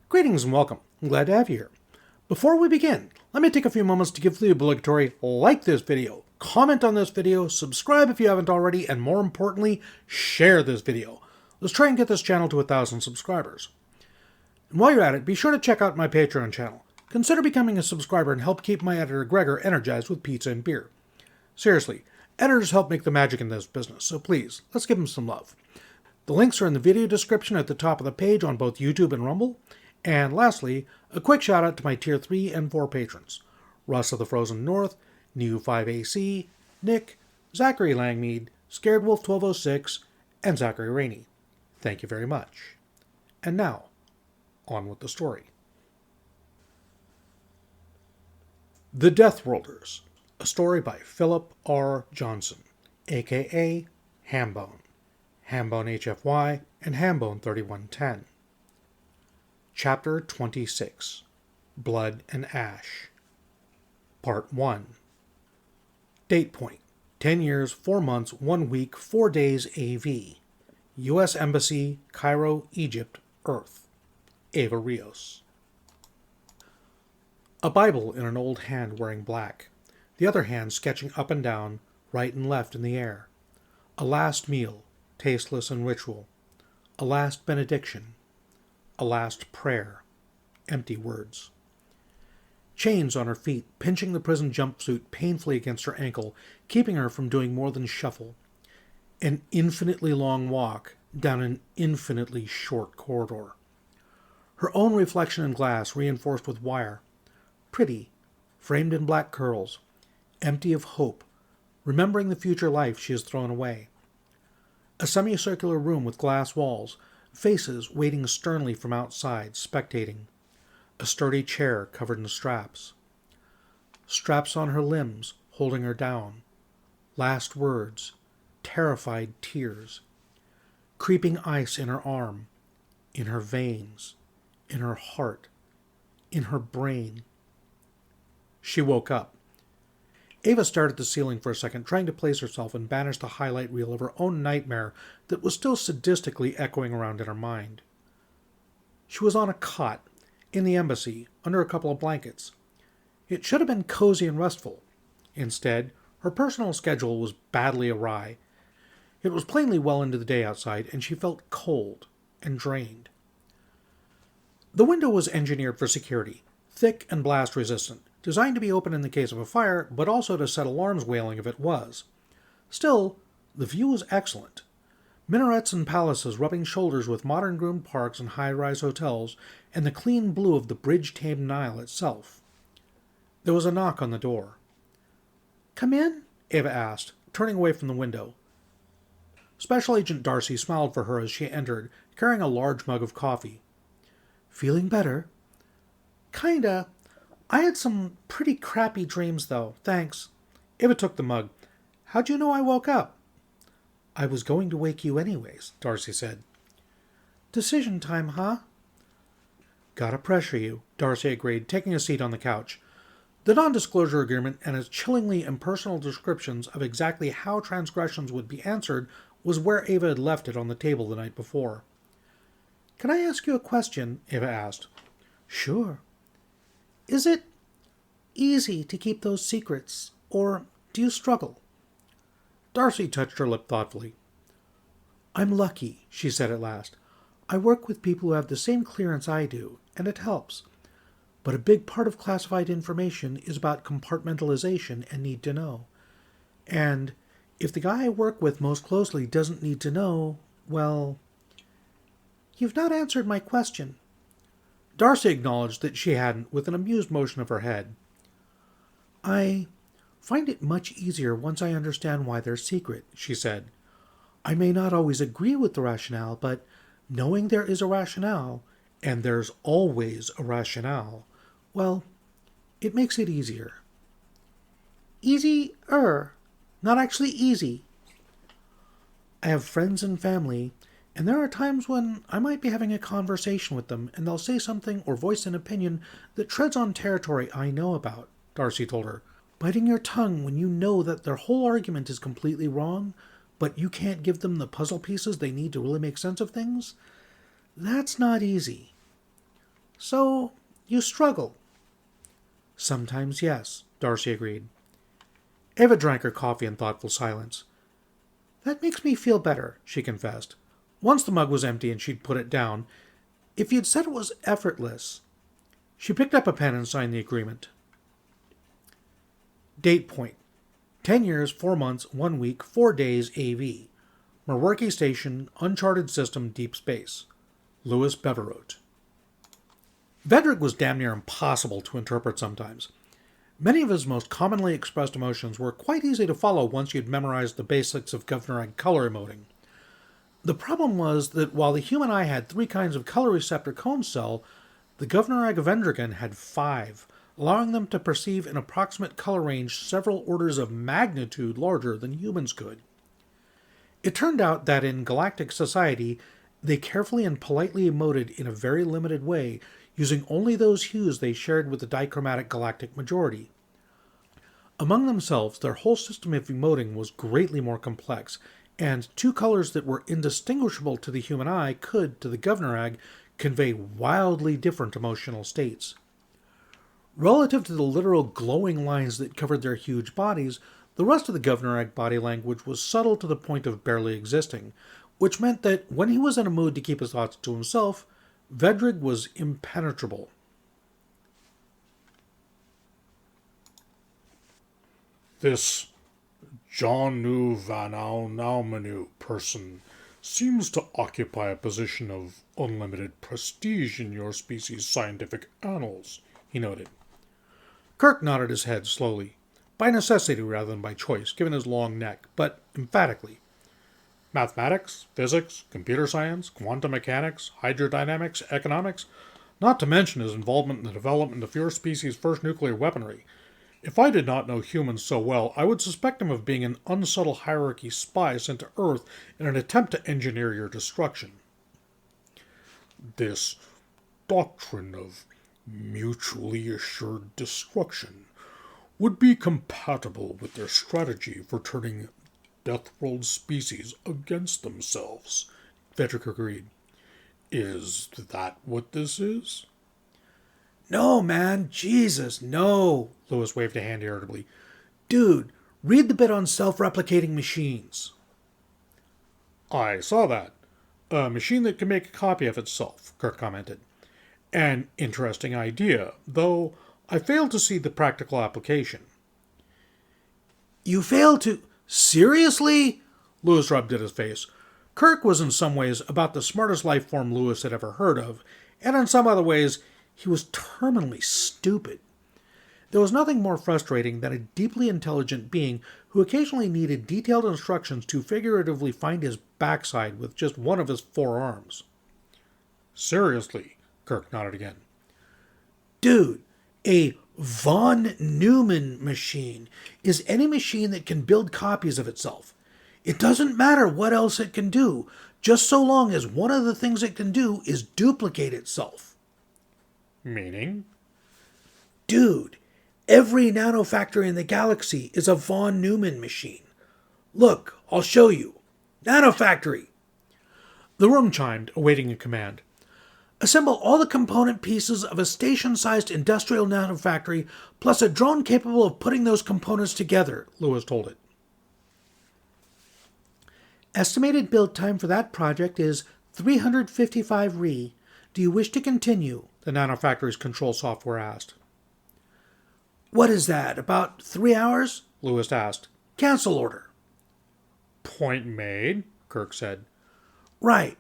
Greetings and welcome. I'm glad to have you here. Before we begin, let me take a few moments to give the obligatory like this video, comment on this video, subscribe if you haven't already, and more importantly, share this video. Let's try and get this channel to 1,000 subscribers. And while you're at it, be sure to check out my Patreon channel. Consider becoming a subscriber and help keep my editor Graygor energized with pizza and beer. Seriously, editors help make the magic in this business, so please, let's give them some love. The links are in the video description at the top of the page on both YouTube and Rumble. And lastly, a quick shout out to my Tier 3 and 4 patrons. Russ of the Frozen North, New5AC, Nick, Zachary Langmead, Scared Wolf 1206, and Zachery Raney. Thank you very much. And now, on with the story. The Deathworlders, a story by Philip R. Johnson, a.k.a. Hambone, Hambone HFY, and Hambone 3110. Chapter 26, Blood and Ash. Part 1. Date point, 10 years, 4 months, 1 week, 4 days AV. U.S. Embassy, Cairo, Egypt, Earth. Eva Rios. A Bible in an old hand wearing black, the other hand sketching up and down, right and left in the air. A last meal, tasteless and ritual. A last benediction. A last prayer. Empty words. Chains on her feet, pinching the prison jumpsuit painfully against her ankle, keeping her from doing more than shuffle. An infinitely long walk down an infinitely short corridor. Her own reflection in glass reinforced with wire. Pretty, framed in black curls, empty of hope, remembering the future life she has thrown away. A semicircular room with glass walls, faces waiting sternly from outside, spectating. A sturdy chair covered in straps. Straps on her limbs, holding her down. Last words, terrified tears. Creeping ice in her arm, in her veins, in her heart, in her brain. She woke up. Eva stared at the ceiling for a second, trying to place herself and banish the highlight reel of her own nightmare that was still sadistically echoing around in her mind. She was on a cot, in the embassy, under a couple of blankets. It should have been cozy and restful. Instead, her personal schedule was badly awry. It was plainly well into the day outside, and she felt cold and drained. The window was engineered for security, thick and blast-resistant, designed to be open in the case of a fire, but also to set alarms wailing if it was. Still, the view was excellent. Minarets and palaces rubbing shoulders with modern-groomed parks and high-rise hotels, and the clean blue of the bridge-tamed Nile itself. There was a knock on the door. "Come in?" Eva asked, turning away from the window. Special Agent Darcy smiled for her as she entered, carrying a large mug of coffee. "Feeling better?" "Kinda. I had some pretty crappy dreams, though. Thanks." Eva took the mug. "How'd you know I woke up?" "I was going to wake you anyways," Darcy said. "Decision time, huh?" "Gotta pressure you," Darcy agreed, taking a seat on the couch. The non-disclosure agreement and its chillingly impersonal descriptions of exactly how transgressions would be answered was where Eva had left it on the table the night before. "Can I ask you a question?" Eva asked. "Sure." "Is it easy to keep those secrets, or do you struggle?" Darcy touched her lip thoughtfully. "I'm lucky," she said at last. "I work with people who have the same clearance I do, and it helps. But a big part of classified information is about compartmentalization and need to know. And if the guy I work with most closely doesn't need to know, well..." "You've not answered my question." Darcy acknowledged that she hadn't, with an amused motion of her head. "I find it much easier once I understand why they're secret," she said. "I may not always agree with the rationale, but knowing there is a rationale, and there's always a rationale, well, it makes it easier." "Easier, not actually easy." "I have friends and family, and there are times when I might be having a conversation with them, and they'll say something or voice an opinion that treads on territory I know about," Darcy told her. "Biting your tongue when you know that their whole argument is completely wrong, but you can't give them the puzzle pieces they need to really make sense of things? That's not easy." So, you struggle. Sometimes yes, Darcy agreed. Ava drank her coffee in thoughtful silence. That makes me feel better, she confessed. Once the mug was empty and she'd put it down, if you'd said it was effortless. She picked up a pen and signed the agreement. Date point. 10 years, 4 months, 1 week, 4 days AV. Mwrwrki Station, Uncharted System, Deep Space. Louis Beverot. Vedreg was damn near impossible to interpret sometimes. Many of his most commonly expressed emotions were quite easy to follow once you'd memorized the basics of Govnorag color emoting. The problem was that while the human eye had 3 kinds of color receptor cone cell, the Govnorag of Endragon had 5, allowing them to perceive an approximate color range several orders of magnitude larger than humans could. It turned out that in galactic society, they carefully and politely emoted in a very limited way, using only those hues they shared with the dichromatic galactic majority. Among themselves, their whole system of emoting was greatly more complex, and 2 colors that were indistinguishable to the human eye could, to the Govnorag, convey wildly different emotional states. Relative to the literal glowing lines that covered their huge bodies, the rest of the Govnorag body language was subtle to the point of barely existing, which meant that when he was in a mood to keep his thoughts to himself, Vedreg was impenetrable. This Janu Vanaunamanu person seems to occupy a position of unlimited prestige in your species' scientific annals, he noted. Kirk nodded his head slowly, by necessity rather than by choice, given his long neck, but emphatically. Mathematics, physics, computer science, quantum mechanics, hydrodynamics, economics, not to mention his involvement in the development of your species' first nuclear weaponry. If I did not know humans so well, I would suspect him of being an unsubtle hierarchy spy sent to Earth in an attempt to engineer your destruction. This doctrine of mutually assured destruction would be compatible with their strategy for turning Deathworld species against themselves, Vedreg agreed. Is that what this is? No, man, Jesus, no, Louis waved a hand irritably. Dude, read the bit on self-replicating machines. I saw that. A machine that can make a copy of itself, Kirk commented. An interesting idea, though I fail to see the practical application. You fail to... Seriously? Louis rubbed at his face. Kirk was in some ways about the smartest life form Louis had ever heard of, and in some other ways he was terminally stupid. There was nothing more frustrating than a deeply intelligent being who occasionally needed detailed instructions to figuratively find his backside with just one of his 4 arms. Seriously, Kirk nodded again. Dude, a von Neumann machine is any machine that can build copies of itself. It doesn't matter what else it can do, just so long as one of the things it can do is duplicate itself. Meaning? Dude, every nanofactory in the galaxy is a von Neumann machine. Look, I'll show you. Nanofactory! The room chimed, awaiting a command. Assemble all the component pieces of a station-sized industrial nanofactory, plus a drone capable of putting those components together, Louis told it. Estimated build time for that project is 355 Re. Do you wish to continue? The nanofactory's control software asked. What is that, about 3 hours? Louis asked. Cancel order. Point made, Kirk said. Right.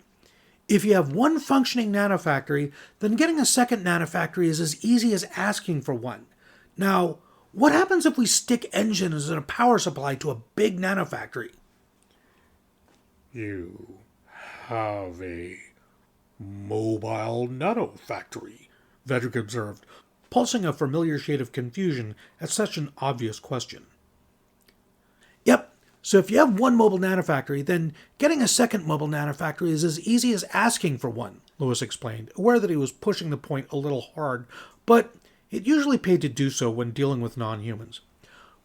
If you have one functioning nanofactory, then getting a second nanofactory is as easy as asking for one. Now, what happens if we stick engines and a power supply to a big nanofactory? You have a mobile nanofactory, Vedreg observed, pulsing a familiar shade of confusion at such an obvious question. Yep. So if you have one mobile nanofactory, then getting a second mobile nanofactory is as easy as asking for one, Louis explained, aware that he was pushing the point a little hard, but it usually paid to do so when dealing with non-humans.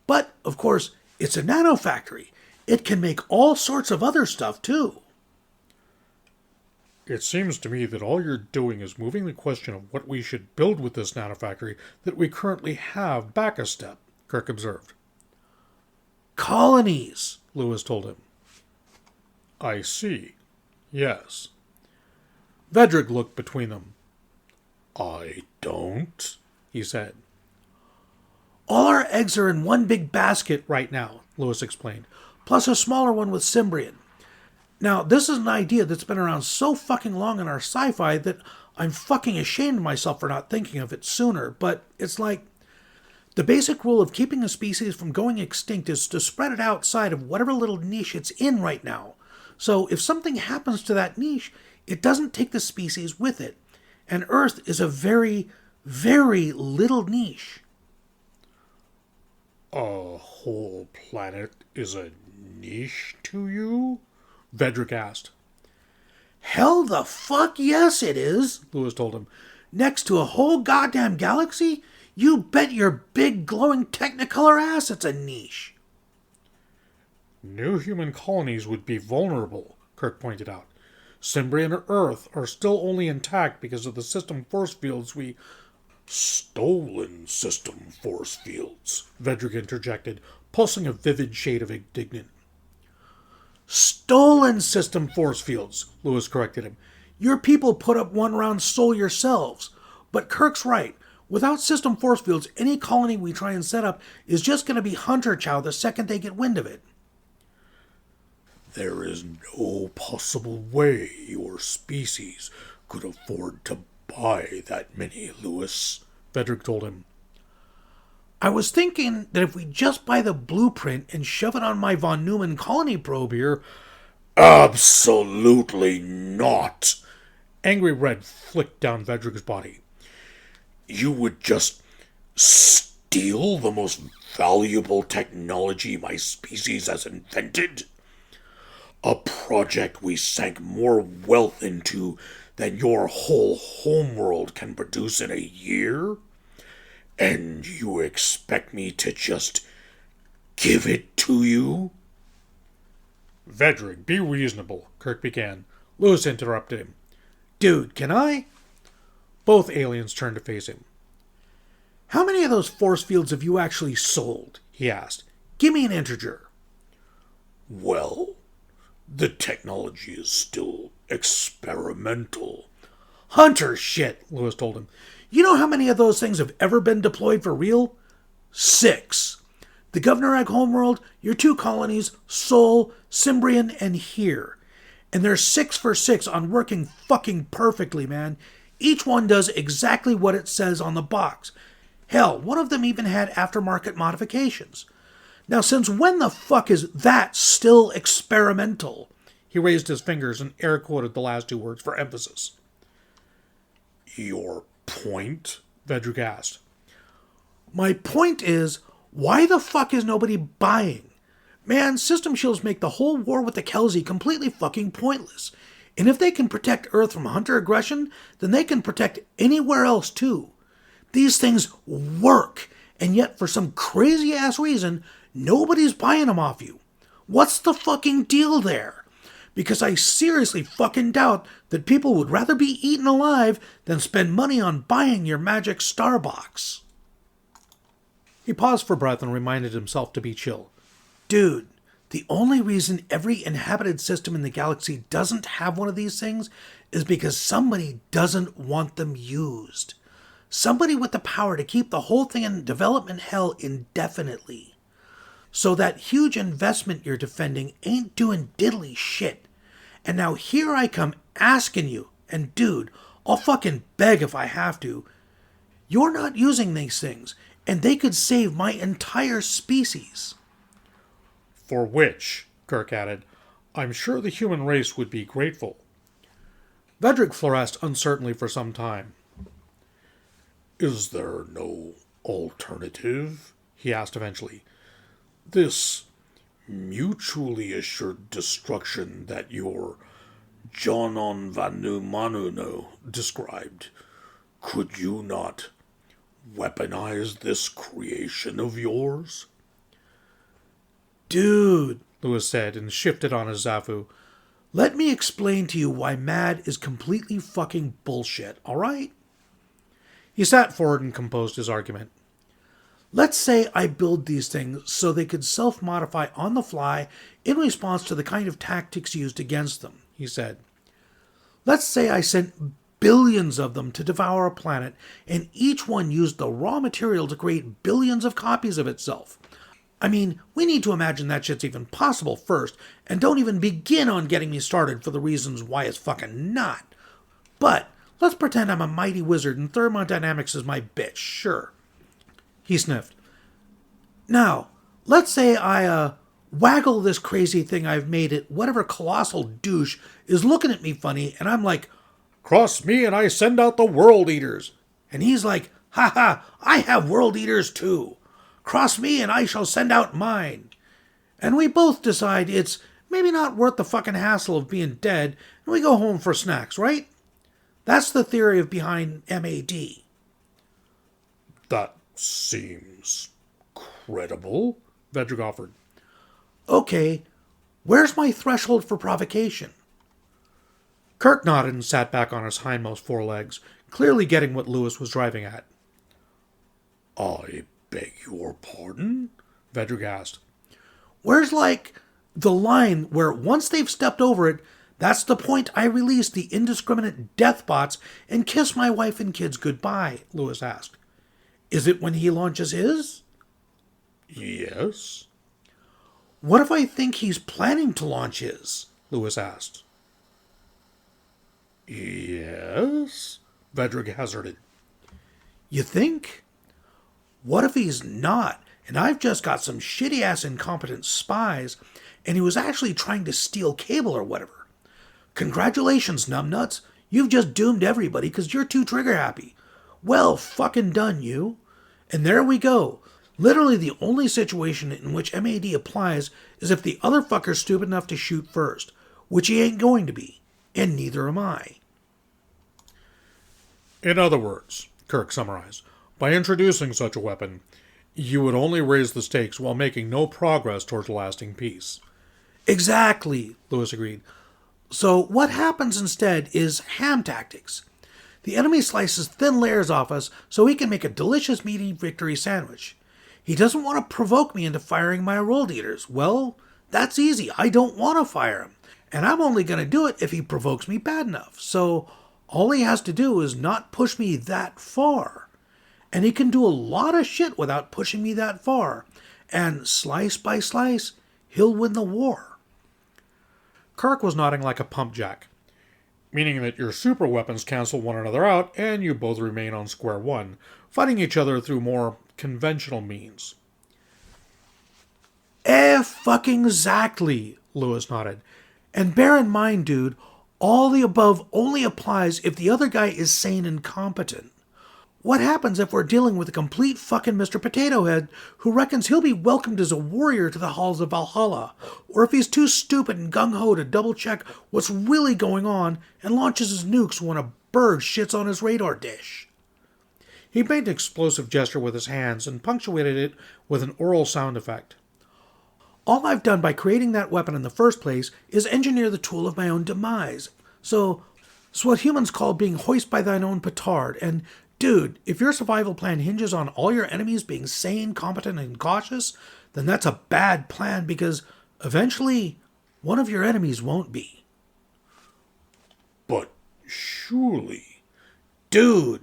But, of course, it's a nanofactory. It can make all sorts of other stuff, too. It seems to me that all you're doing is moving the question of what we should build with this nanofactory that we currently have back a step, Kirk observed. Colonies, Lewis told him. I see. Yes. Vedreg looked between them. I don't, he said. All our eggs are in one big basket right now, Lewis explained, plus a smaller one with Cimbrian. Now, this is an idea that's been around so fucking long in our sci-fi that I'm fucking ashamed of myself for not thinking of it sooner, but it's like, the basic rule of keeping a species from going extinct is to spread it outside of whatever little niche it's in right now. So if something happens to that niche, it doesn't take the species with it. And Earth is a very, very little niche. A whole planet is a niche to you? Vedreg asked. Hell the fuck yes it is, Lewis told him. Next to a whole goddamn galaxy? You bet your big glowing technicolor ass it's a niche. New human colonies would be vulnerable, Kirk pointed out. Cimbrian and Earth are still only intact because of the system force fields we... Stolen system force fields, Vedreg interjected, pulsing a vivid shade of indignant. Stolen system force fields, Lewis corrected him. Your people put up one round Sol yourselves. But Kirk's right. Without system force fields, any colony we try and set up is just going to be hunter chow the second they get wind of it. There is no possible way your species could afford to buy that many, Lewis, Vedreg told him. I was thinking that if we just buy the blueprint and shove it on my von Neumann colony probe here... Absolutely not! Angry red flicked down Vedreg's body. You would just steal the most valuable technology my species has invented? A project we sank more wealth into than your whole homeworld can produce in a year? And you expect me to just give it to you? Vedreg, be reasonable, Kirk began. Lewis interrupted him. Dude, can I? Both aliens turned to face him. How many of those force fields have you actually sold? He asked. Give me an integer. Well, the technology is still experimental. Hunter shit, Lewis told him. You know how many of those things have ever been deployed for real? 6. The Governor Egg homeworld, your 2 colonies, Sol, Cimbrian, and here. And they're 6 for 6 on working fucking perfectly, man. Each one does exactly what it says on the box. Hell, one of them even had aftermarket modifications. Now, since when the fuck is that still experimental? He raised his fingers and air-quoted the last 2 words for emphasis. Your point? Vedreg asked. My point is, why the fuck is nobody buying? Man, system shields make the whole war with the Kelsi completely fucking pointless. And if they can protect Earth from hunter aggression, then they can protect anywhere else too. These things work, and yet for some crazy-ass reason, nobody's buying them off you. What's the fucking deal there? Because I seriously fucking doubt that people would rather be eaten alive than spend money on buying your magic Starbox. He paused for breath and reminded himself to be chill. Dude, the only reason every inhabited system in the galaxy doesn't have one of these things is because somebody doesn't want them used. Somebody with the power to keep the whole thing in development hell indefinitely. So that huge investment you're defending ain't doing diddly shit. And now here I come asking you, and dude, I'll fucking beg if I have to. You're not using these things, and they could save my entire species. For which, Kirk added, I'm sure the human race would be grateful. Vedreg fluoresced uncertainly for some time. Is there no alternative? He asked eventually. This mutually assured destruction that your Jonon Vanumanuno described, could you not weaponize this creation of yours? Dude, Lewis said and shifted on his Zafu. Let me explain to you why MAD is completely fucking bullshit, alright? He sat forward and composed his argument. Let's say I build these things so they could self-modify on the fly in response to the kind of tactics used against them, he said. Let's say I sent billions of them to devour a planet, and each one used the raw material to create billions of copies of itself. I mean, we need to imagine that shit's even possible first, and don't even begin on getting me started for the reasons why it's fucking not. But let's pretend I'm a mighty wizard and thermodynamics is my bitch, sure. He sniffed. Now, let's say I, waggle this crazy thing I've made at whatever colossal douche is looking at me funny, and I'm like, cross me and I send out the World Eaters. And he's like, ha ha, I have World Eaters too. Cross me and I shall send out mine. And we both decide it's maybe not worth the fucking hassle of being dead, and we go home for snacks, right? That's the theory of behind MAD. That seems credible, Vedreg offered. Okay, where's my threshold for provocation? Kirk nodded and sat back on his hindmost forelegs, clearly getting what Lewis was driving at. I beg your pardon? Vedreg asked. Where's, like, the line where once they've stepped over it, that's the point I release the indiscriminate death bots and kiss my wife and kids goodbye, Lewis asked. Is it when he launches his? Yes. What if I think he's planning to launch his? Lewis asked. Yes, Vedreg hazarded. You think? What if he's not, and I've just got some shitty-ass incompetent spies, and he was actually trying to steal cable or whatever? Congratulations, numbnuts. You've just doomed everybody because you're too trigger-happy. Well fucking done, you. And there we go. Literally the only situation in which MAD applies is if the other fucker's stupid enough to shoot first, which he ain't going to be, and neither am I. In other words, Kirk summarized, by introducing such a weapon, you would only raise the stakes while making no progress towards lasting peace. Exactly, Lewis agreed. So what happens instead is ham tactics. The enemy slices thin layers off us so he can make a delicious meaty victory sandwich. He doesn't want to provoke me into firing my World Eaters. Well, that's easy. I don't want to fire him. And I'm only going to do it if he provokes me bad enough. So all he has to do is not push me that far. And he can do a lot of shit without pushing me that far. And slice by slice, he'll win the war. Kirk was nodding like a pump jack, meaning that your super weapons cancel one another out and you both remain on square one, fighting each other through more conventional means. Fucking exactly, Lewis nodded. And bear in mind, dude, all the above only applies if the other guy is sane and competent. What happens if we're dealing with a complete fucking Mr. Potato Head who reckons he'll be welcomed as a warrior to the halls of Valhalla, or if he's too stupid and gung-ho to double-check what's really going on and launches his nukes when a bird shits on his radar dish? He made an explosive gesture with his hands and punctuated it with an oral sound effect. All I've done by creating that weapon in the first place is engineer the tool of my own demise. So what humans call being hoist by thine own petard, and dude, if your survival plan hinges on all your enemies being sane, competent, and cautious, then that's a bad plan because eventually one of your enemies won't be. But surely... Dude,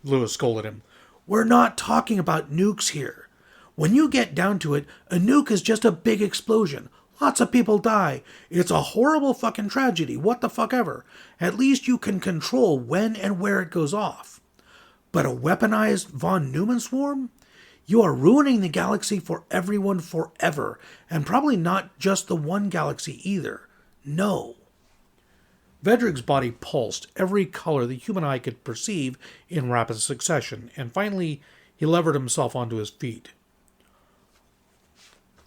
Lewis scolded him, we're not talking about nukes here. When you get down to it, a nuke is just a big explosion. Lots of people die. It's a horrible fucking tragedy, what the fuck ever. At least you can control when and where it goes off. But a weaponized von Neumann swarm? You are ruining the galaxy for everyone forever, and probably not just the one galaxy either. No. Vedreg's body pulsed every color the human eye could perceive in rapid succession, and finally he levered himself onto his feet.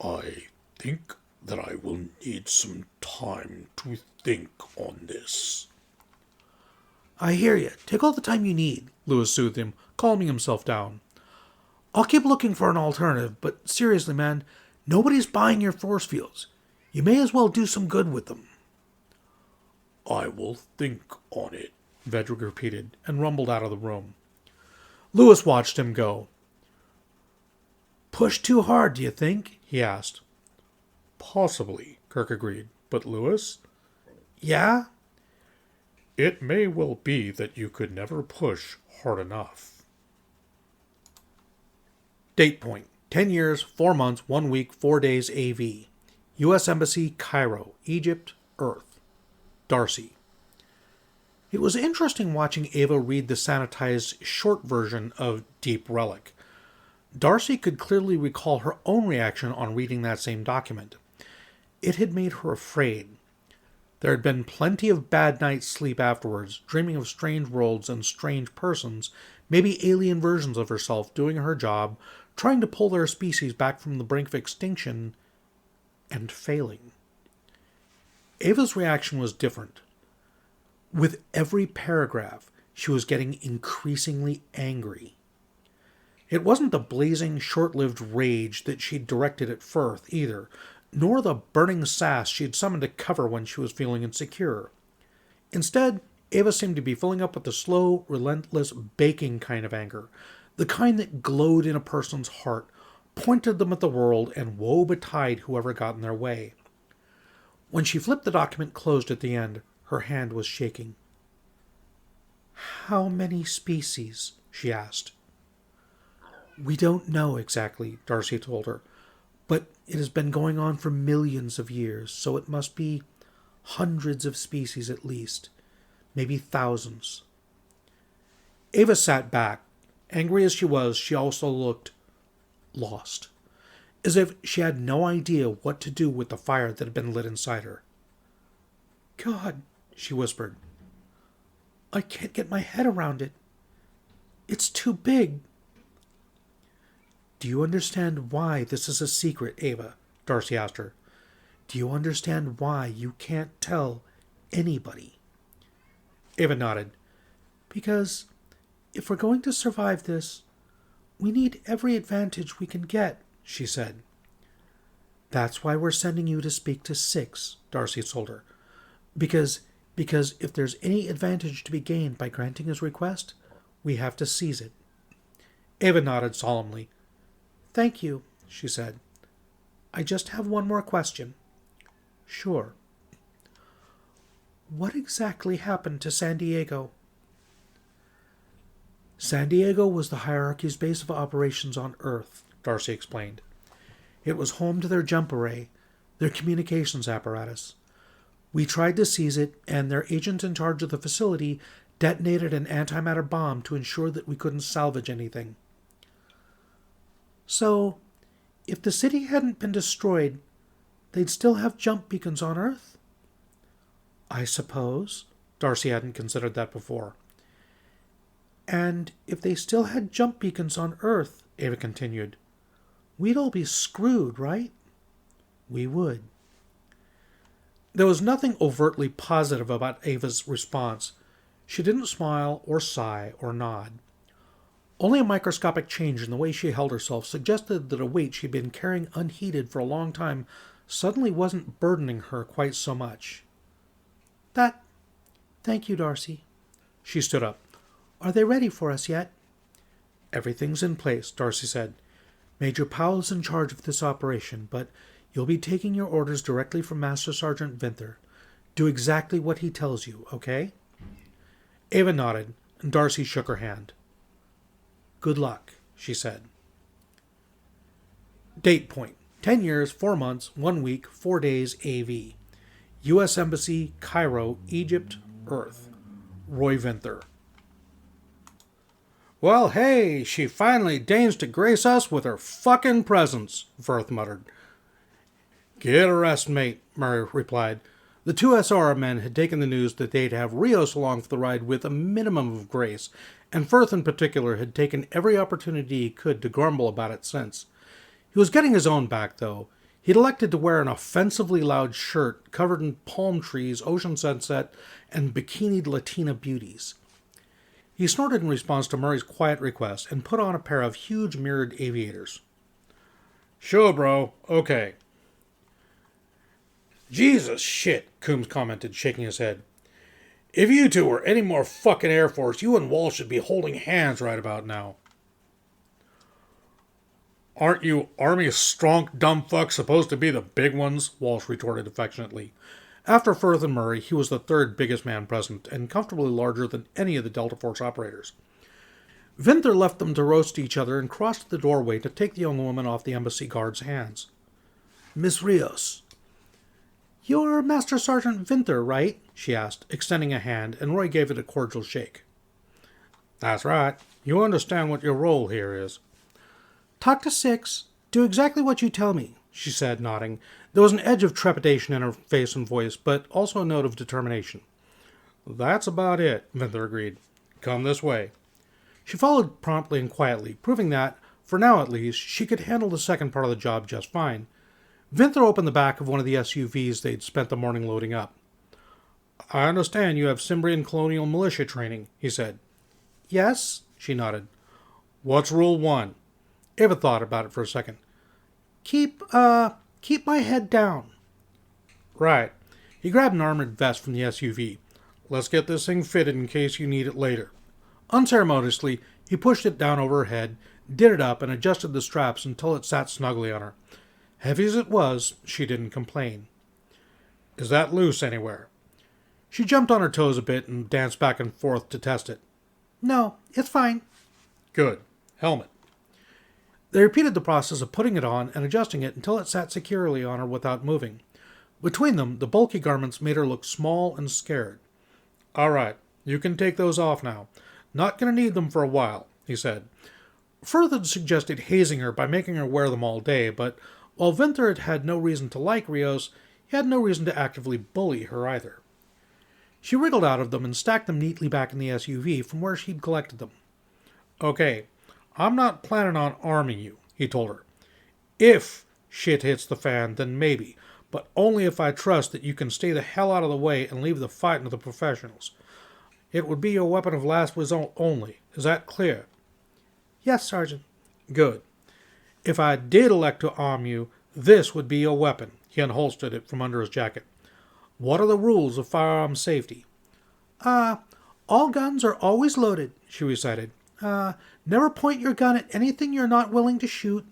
I think that I will need some time to think on this. I hear you. Take all the time you need, Lewis soothed him, calming himself down. I'll keep looking for an alternative, but seriously, man, nobody's buying your force fields. You may as well do some good with them. I will think on it, Vedreg repeated, and rumbled out of the room. Lewis watched him go. Push too hard, do you think? He asked. Possibly, Kirk agreed. But Lewis? Yeah? It may well be that you could never push hard enough. Date point. 10 years, 4 months, 1 week, 4 days AV. U.S. Embassy, Cairo, Egypt, Earth. Darcy. It was interesting watching Ava read the sanitized short version of Deep Relic. Darcy could clearly recall her own reaction on reading that same document. It had made her afraid. There had been plenty of bad night's sleep afterwards, dreaming of strange worlds and strange persons, maybe alien versions of herself doing her job, trying to pull their species back from the brink of extinction, and failing. Ava's reaction was different. With every paragraph, she was getting increasingly angry. It wasn't the blazing, short-lived rage that she'd directed at Firth, either, nor the burning sass she'd summoned to cover when she was feeling insecure. Instead, Ava seemed to be filling up with the slow, relentless, baking kind of anger, the kind that glowed in a person's heart, pointed them at the world, and woe betide whoever got in their way. When she flipped the document closed at the end, her hand was shaking. "How many species?" she asked. "We don't know exactly," Darcy told her, "but it has been going on for millions of years, so it must be hundreds of species at least, maybe thousands." Ava sat back. Angry as she was, she also looked lost, as if she had no idea what to do with the fire that had been lit inside her. "God," she whispered, "I can't get my head around it. It's too big." "Do you understand why this is a secret, Ava?" Darcy asked her. "Do you understand why you can't tell anybody?" Ava nodded. "Because if we're going to survive this, we need every advantage we can get," she said. "That's why we're sending you to speak to 6, Darcy told her. Because if there's any advantage to be gained by granting his request, we have to seize it." Ava nodded solemnly. "Thank you," she said. "I just have one more question." "Sure." "What exactly happened to San Diego?" "San Diego was the hierarchy's base of operations on Earth," Darcy explained. "It was home to their jump array, their communications apparatus. We tried to seize it, and their agent in charge of the facility detonated an antimatter bomb to ensure that we couldn't salvage anything." "So, if the city hadn't been destroyed, they'd still have jump beacons on Earth?" "I suppose." Darcy hadn't considered that before. "And if they still had jump beacons on Earth," Ava continued, "we'd all be screwed, right?" "We would." There was nothing overtly positive about Ava's response. She didn't smile or sigh or nod. Only a microscopic change in the way she held herself suggested that a weight she'd been carrying unheeded for a long time suddenly wasn't burdening her quite so much. Thank you, Darcy." She stood up. "Are they ready for us yet?" "Everything's in place," Darcy said. "Major Powell's in charge of this operation, but you'll be taking your orders directly from Master Sergeant Vinther. Do exactly what he tells you, okay?" Ava nodded, and Darcy shook her hand. "Good luck," she said. Date point. 10 years, 4 months, 1 week, 4 days AV. U.S. Embassy, Cairo, Egypt, Earth. Roy Vinther. "Well, hey, she finally deigns to grace us with her fucking presence," Firth muttered. "Get a rest, mate," Murray replied. The two SR men had taken the news that they'd have Rios along for the ride with a minimum of grace, and Firth in particular had taken every opportunity he could to grumble about it since. He was getting his own back, though. He'd elected to wear an offensively loud shirt covered in palm trees, ocean sunset, and bikinied Latina beauties. He snorted in response to Murray's quiet request and put on a pair of huge mirrored aviators. "Sure, bro. Okay." "Jesus shit," Coombs commented, shaking his head. If you two were any more fucking Air Force, you and Walsh should be holding hands right about now. Aren't you Army strong dumb fucks supposed to be the big ones? Walsh retorted affectionately. After Firth and Murray, he was the third biggest man present, and comfortably larger than any of the Delta Force operators. Vinther left them to roast each other and crossed the doorway to take the young woman off the embassy guard's hands. Miss Rios. You're Master Sergeant Vinther, right? She asked, extending a hand, and Roy gave it a cordial shake. That's right. You understand what your role here is. Talk to Six. Do exactly what you tell me, she said, nodding. There was an edge of trepidation in her face and voice, but also a note of determination. That's about it, Vinther agreed. Come this way. She followed promptly and quietly, proving that, for now at least, she could handle the second part of the job just fine. Vinther opened the back of one of the SUVs they'd spent the morning loading up. I understand you have Cimbrian colonial militia training, he said. Yes, she nodded. What's Rule 1? Ava thought about it for a second. Keep my head down. Right. He grabbed an armored vest from the SUV. Let's get this thing fitted in case you need it later. Unceremoniously, he pushed it down over her head, did it up, and adjusted the straps until it sat snugly on her. Heavy as it was, she didn't complain. Is that loose anywhere? She jumped on her toes a bit and danced back and forth to test it. No, it's fine. Good. Helmet. They repeated the process of putting it on and adjusting it until it sat securely on her without moving. Between them, the bulky garments made her look small and scared. All right, you can take those off now. Not going to need them for a while, he said. Firth had suggested hazing her by making her wear them all day, but while Vinther had had no reason to like Rios, he had no reason to actively bully her either. She wriggled out of them and stacked them neatly back in the SUV from where she'd collected them. Okay, I'm not planning on arming you, he told her. If shit hits the fan, then maybe, but only if I trust that you can stay the hell out of the way and leave the fighting to the professionals. It would be your weapon of last resort only. Is that clear? Yes, Sergeant. Good. If I did elect to arm you, this would be your weapon. He unholstered it from under his jacket. What are the rules of firearm safety? All guns are always loaded, she recited. Never point your gun at anything you're not willing to shoot.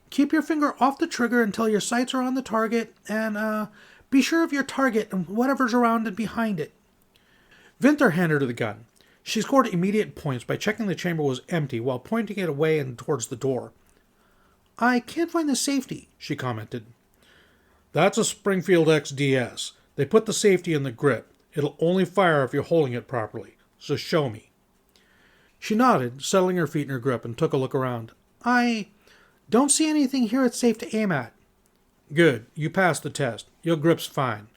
Keep your finger off the trigger until your sights are on the target, and be sure of your target and whatever's around and behind it. Vinther handed her the gun. She scored immediate points by checking the chamber was empty while pointing it away and towards the door. I can't find the safety, she commented. That's a Springfield XDS. They put the safety in the grip. It'll only fire if you're holding it properly. So show me. She nodded, settling her feet in her grip, and took a look around. I don't see anything here it's safe to aim at. Good. You passed the test. Your grip's fine.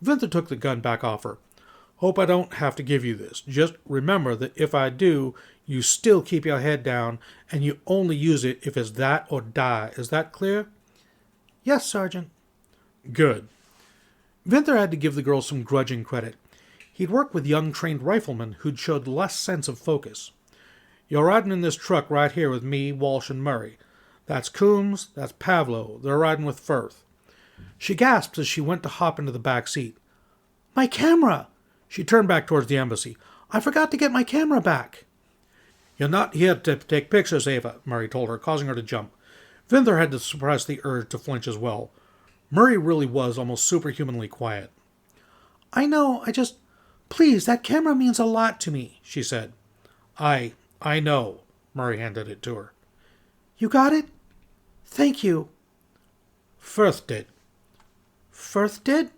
Vinther took the gun back off her. Hope I don't have to give you this. Just remember that if I do, you still keep your head down, and you only use it if it's that or die. Is that clear? Yes, Sergeant. Good. Vinther had to give the girl some grudging credit. He'd worked with young trained riflemen who'd showed less sense of focus. You're riding in this truck right here with me, Walsh, and Murray. That's Coombs, that's Pavlo. They're riding with Firth. She gasped as she went to hop into the back seat. My camera! She turned back towards the embassy. I forgot to get my camera back. You're not here to take pictures, Ava, Murray told her, causing her to jump. Vinther had to suppress the urge to flinch as well. Murray really was almost superhumanly quiet. I know, please, that camera means a lot to me, she said. I know, Murray handed it to her. You got it? Thank you. Firth did. Firth did?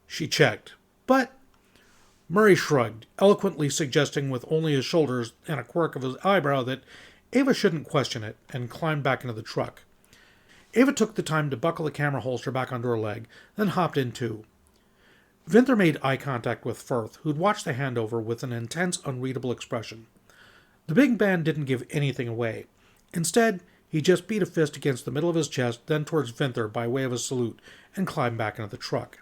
She checked. But... Murray shrugged, eloquently suggesting with only his shoulders and a quirk of his eyebrow that Ava shouldn't question it, and climbed back into the truck. Ava took the time to buckle the camera holster back onto her leg, then hopped in too. Vinther made eye contact with Firth, who'd watched the handover with an intense, unreadable expression. The big man didn't give anything away. Instead, he just beat a fist against the middle of his chest, then towards Vinther by way of a salute, and climbed back into the truck.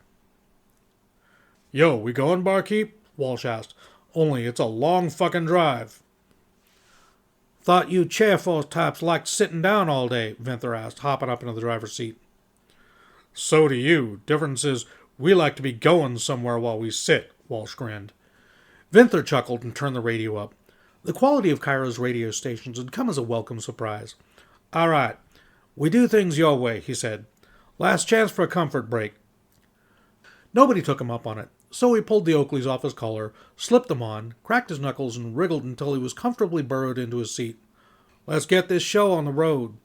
Yo, we going, barkeep? Walsh asked. Only it's a long fucking drive. Thought you chairful types liked sitting down all day, Vinther asked, hopping up into the driver's seat. So do you. Difference is we like to be going somewhere while we sit, Walsh grinned. Vinther chuckled and turned the radio up. The quality of Cairo's radio stations had come as a welcome surprise. "All right, we do things your way," he said. "Last chance for a comfort break." Nobody took him up on it, so he pulled the Oakleys off his collar, slipped them on, cracked his knuckles, and wriggled until he was comfortably burrowed into his seat. "Let's get this show on the road."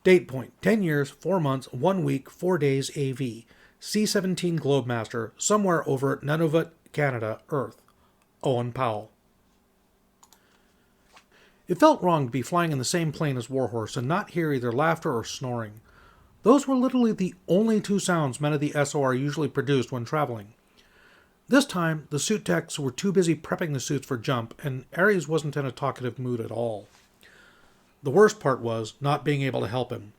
Date point, 10 years, 4 months, 1 week, 4 days AV. C-17 Globemaster, somewhere over Nunavut, Canada, Earth. Owen Powell. It felt wrong to be flying in the same plane as Warhorse and not hear either laughter or snoring. Those were literally the only two sounds men of the SOR usually produced when traveling. This time, the suit techs were too busy prepping the suits for jump, and Ares wasn't in a talkative mood at all. The worst part was not being able to help him.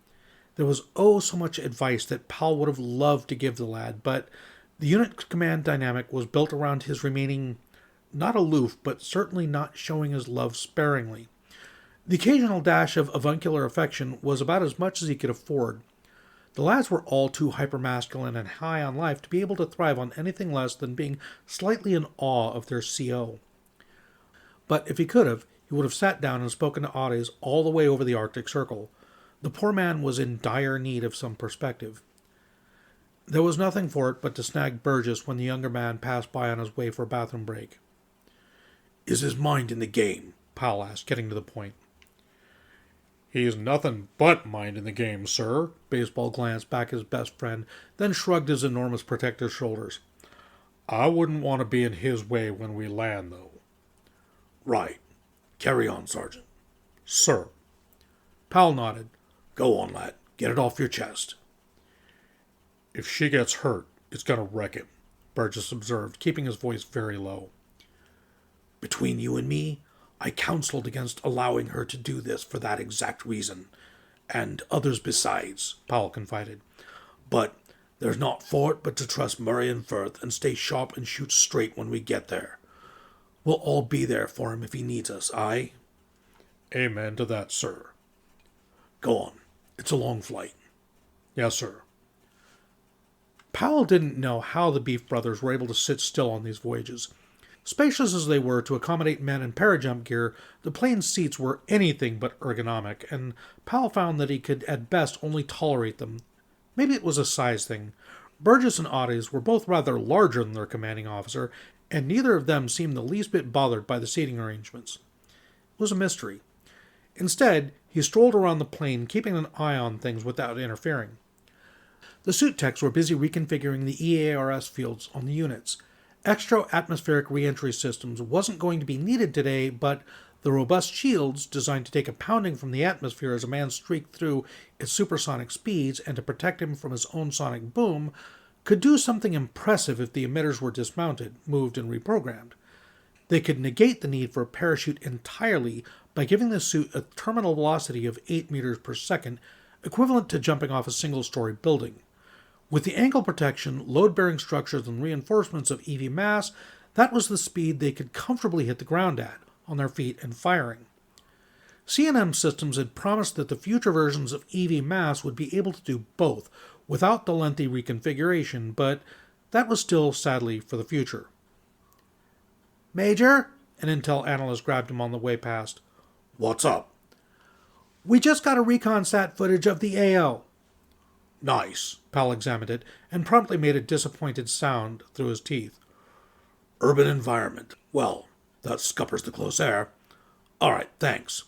There was so much advice that Powell would have loved to give the lad, but the unit command dynamic was built around his remaining not aloof, but certainly not showing his love sparingly. The occasional dash of avuncular affection was about as much as he could afford. The lads were all too hypermasculine and high on life to be able to thrive on anything less than being slightly in awe of their CO. But if he could have, he would have sat down and spoken to Ares all the way over the Arctic Circle. The poor man was in dire need of some perspective. There was nothing for it but to snag Burgess when the younger man passed by on his way for a bathroom break. "Is his mind in the game?" Powell asked, getting to the point. "He's nothing but mind in the game, sir." Baseball glanced back at his best friend, then shrugged his enormous protective shoulders. "I wouldn't want to be in his way when we land, though." "Right. Carry on, Sergeant." "Sir." Powell nodded. "Go on, lad. Get it off your chest." "If she gets hurt, it's going to wreck him," Burgess observed, keeping his voice very low. "Between you and me, I counseled against allowing her to do this for that exact reason, and others besides," Powell confided. "But there's naught for it but to trust Murray and Firth and stay sharp and shoot straight when we get there. We'll all be there for him if he needs us, aye?" "Amen to that, sir." "Go on. It's a long flight." "Yes, sir." Powell didn't know how the Beef brothers were able to sit still on these voyages. Spacious as they were to accommodate men in parajump gear, the plane's seats were anything but ergonomic, and Powell found that he could at best only tolerate them. Maybe it was a size thing. Burgess and Ares were both rather larger than their commanding officer, and neither of them seemed the least bit bothered by the seating arrangements. It was a mystery. Instead, he strolled around the plane, keeping an eye on things without interfering. The suit techs were busy reconfiguring the EARS fields on the units. Extra atmospheric reentry systems wasn't going to be needed today, but the robust shields, designed to take a pounding from the atmosphere as a man streaked through its supersonic speeds and to protect him from his own sonic boom, could do something impressive if the emitters were dismounted, moved, and reprogrammed. They could negate the need for a parachute entirely by giving the suit a terminal velocity of 8 meters per second, equivalent to jumping off a single-story building. With the ankle protection, load-bearing structures, and reinforcements of EV mass, that was the speed they could comfortably hit the ground at, on their feet and firing. C&M Systems had promised that the future versions of EV mass would be able to do both, without the lengthy reconfiguration, but that was still, sadly, for the future. "Major?" An intel analyst grabbed him on the way past. "What's up?" "We just got a recon sat footage of the AO." "Nice." Powell examined it, and promptly made a disappointed sound through his teeth. "Urban environment. Well, that scuppers the close air. All right, thanks."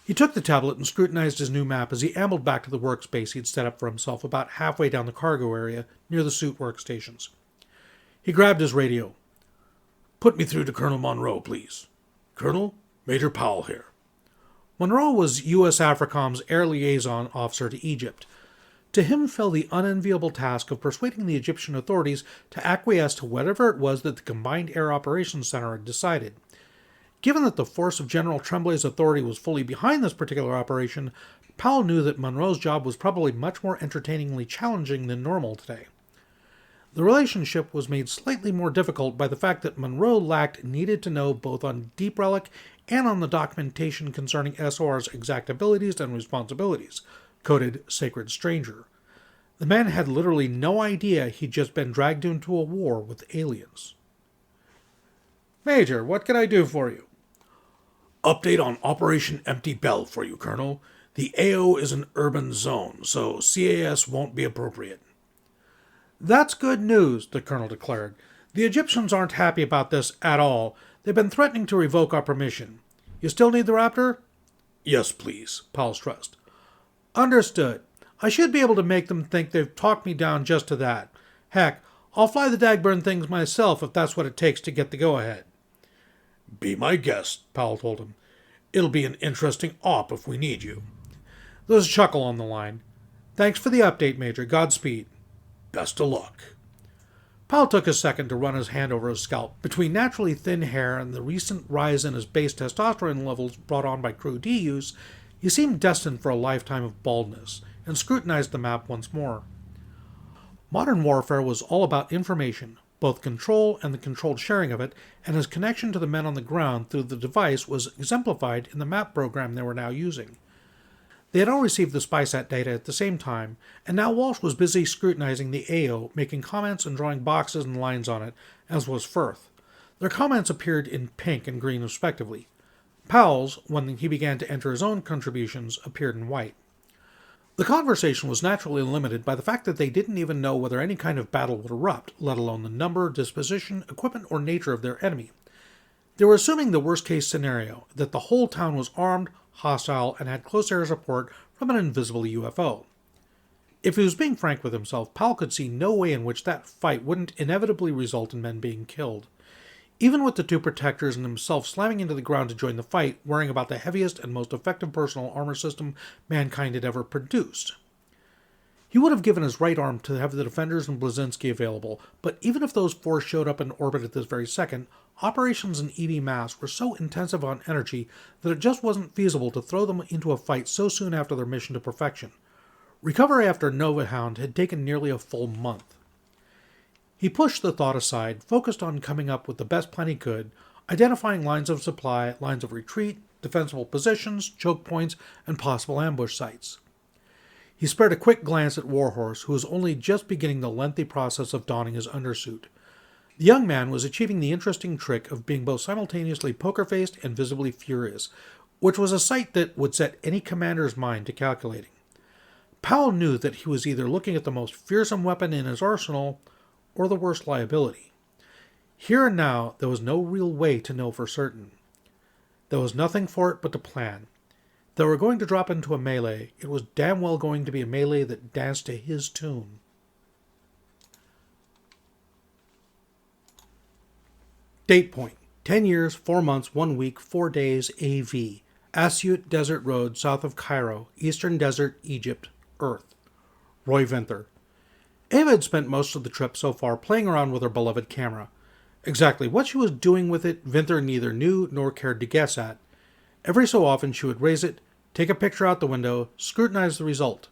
He took the tablet and scrutinized his new map as he ambled back to the workspace he'd set up for himself about halfway down the cargo area near the suit workstations. He grabbed his radio. "Put me through to Colonel Monroe, please." "Colonel, Major Powell here." Monroe was U.S. AFRICOM's air liaison officer to Egypt. To him fell the unenviable task of persuading the Egyptian authorities to acquiesce to whatever it was that the Combined Air Operations Center had decided. Given that the force of General Tremblay's authority was fully behind this particular operation, Powell knew that Monroe's job was probably much more entertainingly challenging than normal today. The relationship was made slightly more difficult by the fact that Monroe lacked needed to know both on Deep Relic and on the documentation concerning SOR's exact abilities and responsibilities, coded Sacred Stranger. The man had literally no idea he'd just been dragged into a war with aliens. Major, what can I do for you? Update on Operation Empty Bell for you, Colonel. The AO is an urban zone, so CAS won't be appropriate. That's good news, the colonel declared. The Egyptians aren't happy about this at all. They've been threatening to revoke our permission. You still need the Raptor? Yes, please, Powell stressed. Understood. I should be able to make them think they've talked me down just to that. Heck, I'll fly the Dagburn things myself if that's what it takes to get the go-ahead. Be my guest, Powell told him. It'll be an interesting op if we need you. There was a chuckle on the line. Thanks for the update, Major. Godspeed. Best of luck. Powell took a second to run his hand over his scalp. Between naturally thin hair and the recent rise in his base testosterone levels brought on by crew D use, he seemed destined for a lifetime of baldness, and scrutinized the map once more. Modern warfare was all about information, both control and the controlled sharing of it, and his connection to the men on the ground through the device was exemplified in the map program they were now using. They had all received the SpySat data at the same time, and now Walsh was busy scrutinizing the AO, making comments and drawing boxes and lines on it, as was Firth. Their comments appeared in pink and green respectively. Powell's, when he began to enter his own contributions, appeared in white. The conversation was naturally limited by the fact that they didn't even know whether any kind of battle would erupt, let alone the number, disposition, equipment, or nature of their enemy. They were assuming the worst-case scenario, that the whole town was armed, hostile, and had close air support from an invisible UFO. If he was being frank with himself, Powell could see no way in which that fight wouldn't inevitably result in men being killed. Even with the two protectors and himself slamming into the ground to join the fight, worrying about the heaviest and most effective personal armor system mankind had ever produced. He would have given his right arm to have the Defenders and Blazinski available, but even if those four showed up in orbit at this very second, operations in EV mass were so intensive on energy that it just wasn't feasible to throw them into a fight so soon after their mission to perfection. Recovery after Nova Hound had taken nearly a full month. He pushed the thought aside, focused on coming up with the best plan he could, identifying lines of supply, lines of retreat, defensible positions, choke points, and possible ambush sites. He spared a quick glance at Warhorse, who was only just beginning the lengthy process of donning his undersuit. The young man was achieving the interesting trick of being both simultaneously poker-faced and visibly furious, which was a sight that would set any commander's mind to calculating. Powell knew that he was either looking at the most fearsome weapon in his arsenal, or the worst liability. Here and now, there was no real way to know for certain. There was nothing for it but to plan. If they were going to drop into a melee, it was damn well going to be a melee that danced to his tune. Date point: 10 years, 4 months, 1 week, 4 days, AV. Asyut Desert Road, south of Cairo, Eastern Desert, Egypt, Earth. Roy Vinther. Ava had spent most of the trip so far playing around with her beloved camera. Exactly what she was doing with it, Vinther neither knew nor cared to guess at. Every so often she would raise it, take a picture out the window, scrutinize the result.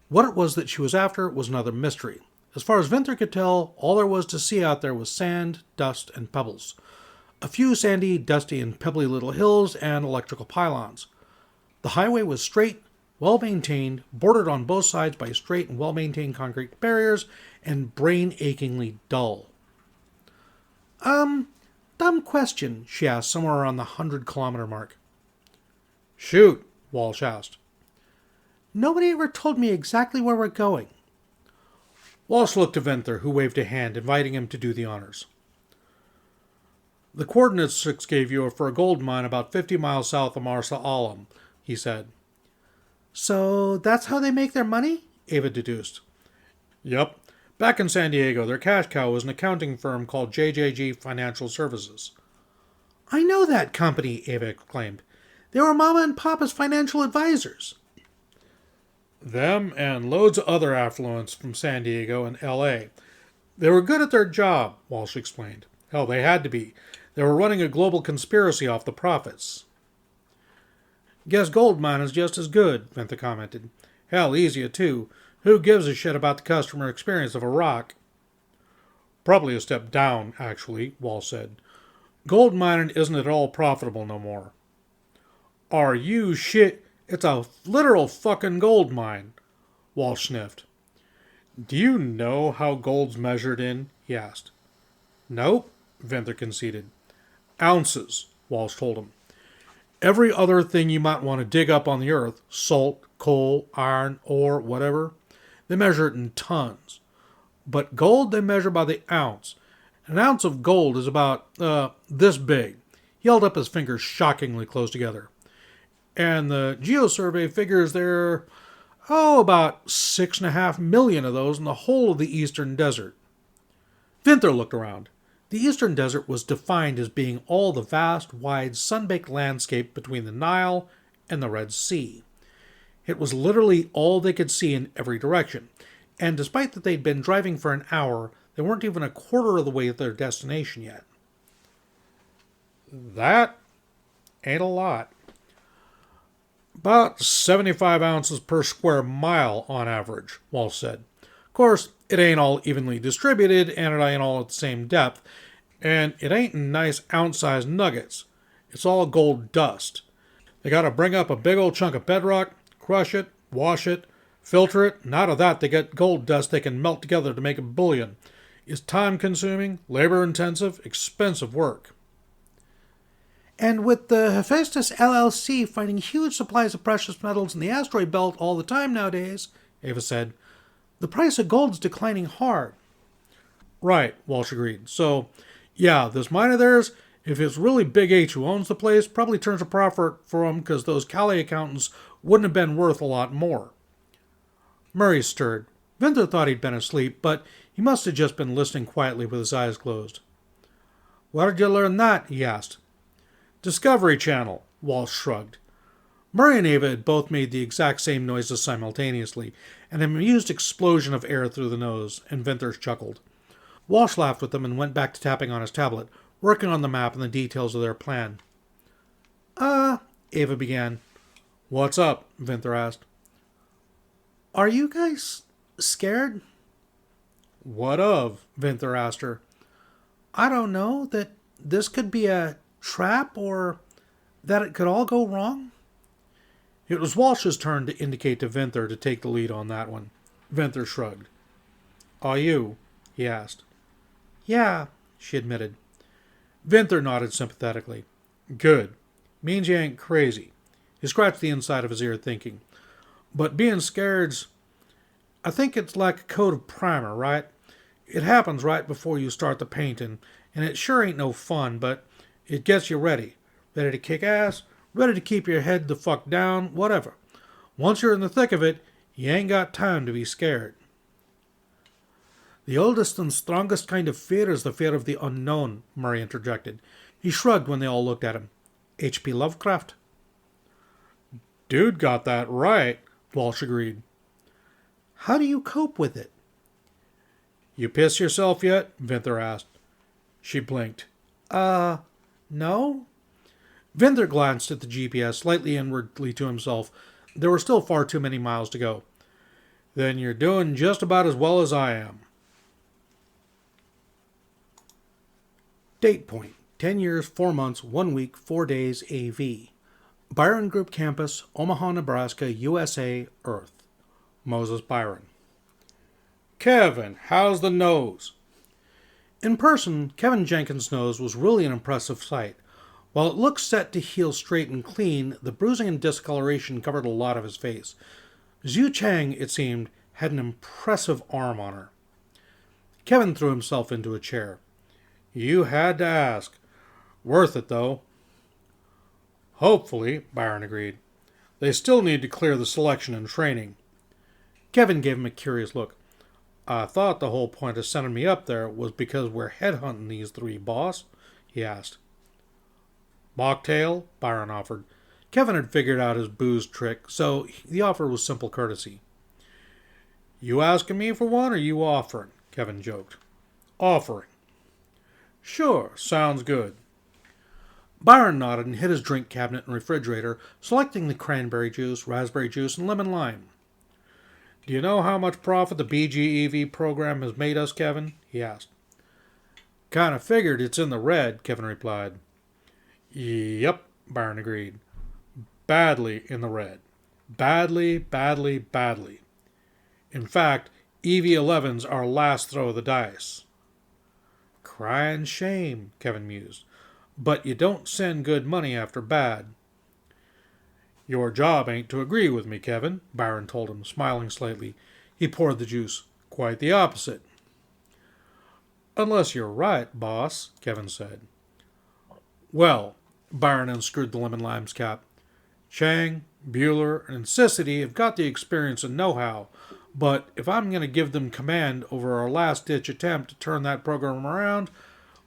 What it was that she was after was another mystery. As far as Vinther could tell, all there was to see out there was sand, dust, and pebbles. A few sandy, dusty, and pebbly little hills and electrical pylons. The highway was straight, well-maintained, bordered on both sides by straight and well-maintained concrete barriers, and brain-achingly dull. Dumb question, she asked somewhere around the 100-kilometer mark. Shoot, Walsh asked. Nobody ever told me exactly where we're going. Walsh looked to Vinther, who waved a hand, inviting him to do the honors. The coordinates Six gave you are for a gold mine about 50 miles south of Marsa Alam, he said. So that's how they make their money? Ava deduced. Yep. Back in San Diego, their cash cow was an accounting firm called JJG Financial Services. I know that company, Ava exclaimed. They were Mama and Papa's financial advisors. Them and loads of other affluents from San Diego and L.A. They were good at their job, Walsh explained. Hell, they had to be. They were running a global conspiracy off the profits. Guess gold mine is just as good, Vinther commented. Hell, easier too. Who gives a shit about the customer experience of a rock? Probably a step down, actually, Walsh said. Gold mining isn't at all profitable no more. Are you shit? It's a literal fucking gold mine, Walsh sniffed. Do you know how gold's measured in? He asked. Nope, Vinther conceded. Ounces, Walsh told him. Every other thing you might want to dig up on the earth, salt, coal, iron, ore, whatever, they measure it in tons. But gold they measure by the ounce. An ounce of gold is about this big. He held up his fingers shockingly close together. And the Geosurvey figures there are, about 6.5 million of those in the whole of the eastern desert. Vinther looked around. The eastern desert was defined as being all the vast, wide, sun-baked landscape between the Nile and the Red Sea. It was literally all they could see in every direction, and despite that they'd been driving for an hour, they weren't even a quarter of the way to their destination yet. That ain't a lot. About 75 ounces per square mile on average, Walsh said. Of course, it ain't all evenly distributed, and it ain't all at the same depth, and it ain't in nice ounce-sized nuggets. It's all gold dust. They gotta bring up a big old chunk of bedrock, crush it, wash it, filter it, and out of that they get gold dust they can melt together to make a bullion. It's time-consuming, labor-intensive, expensive work. And with the Hephaestus LLC finding huge supplies of precious metals in the asteroid belt all the time nowadays, Ava said, the price of gold's declining hard. Right, Walsh agreed. So, yeah, this mine of theirs, if it's really Big H who owns the place, probably turns a profit for them because those Cali accountants wouldn't have been worth a lot more. Murray stirred. Vinther thought he'd been asleep, but he must have just been listening quietly with his eyes closed. Where'd you learn that? He asked. Discovery Channel, Walsh shrugged. Murray and Ava had both made the exact same noises simultaneously, an amused explosion of air through the nose, and Vinther chuckled. Walsh laughed with them and went back to tapping on his tablet, working on the map and the details of their plan. Ava began. What's up? Vinther asked. Are you guys scared? What of? Vinther asked her. I don't know, that this could be a trap or that it could all go wrong? It was Walsh's turn to indicate to Vinther to take the lead on that one. Vinther shrugged. Are you? He asked. Yeah, she admitted. Vinther nodded sympathetically. Good. Means you ain't crazy. He scratched the inside of his ear thinking. But being scared's... I think it's like a coat of primer, right? It happens right before you start the painting, and it sure ain't no fun, but it gets you ready. Ready to kick ass, ready to keep your head the fuck down, whatever. Once you're in the thick of it, you ain't got time to be scared. The oldest and strongest kind of fear is the fear of the unknown, Murray interjected. He shrugged when they all looked at him. H.P. Lovecraft. Dude got that right, Walsh agreed. How do you cope with it? You piss yourself yet? Vinther asked. She blinked. No? Vinther glanced at the GPS slightly inwardly to himself. There were still far too many miles to go. Then you're doing just about as well as I am. Date point. 10 years, 4 months, 1 week, 4 days, AV. Byron Group Campus, Omaha, Nebraska, USA, Earth. Moses Byron. Kevin, how's the nose? In person, Kevin Jenkins' nose was really an impressive sight. While it looked set to heal straight and clean, the bruising and discoloration covered a lot of his face. Xiu Chang, it seemed, had an impressive arm on her. Kevin threw himself into a chair. You had to ask. Worth it, though. Hopefully, Byron agreed. They still need to clear the selection and training. Kevin gave him a curious look. I thought the whole point of sending me up there was because we're headhunting these three, boss, he asked. Mocktail, Byron offered. Kevin had figured out his booze trick, so the offer was simple courtesy. You asking me for one, or you offering? Kevin joked. Offering. Sure, sounds good. Byron nodded and hit his drink cabinet and refrigerator, selecting the cranberry juice, raspberry juice, and lemon lime. Do you know how much profit the BGEV program has made us, Kevin? He asked. Kind of figured it's in the red, Kevin replied. Yep, Byron agreed. Badly in the red. Badly, badly, badly. In fact, EV11's our last throw of the dice. Crying shame, Kevin mused. but you don't send good money after bad. Your job ain't to agree with me, Kevin, Byron told him, smiling slightly. He poured the juice. Quite the opposite. Unless you're right, boss, Kevin said. Well, Byron unscrewed the lemon lime's cap. Chang, Bueller, and Cicity have got the experience and know-how, but if I'm going to give them command over our last-ditch attempt to turn that program around,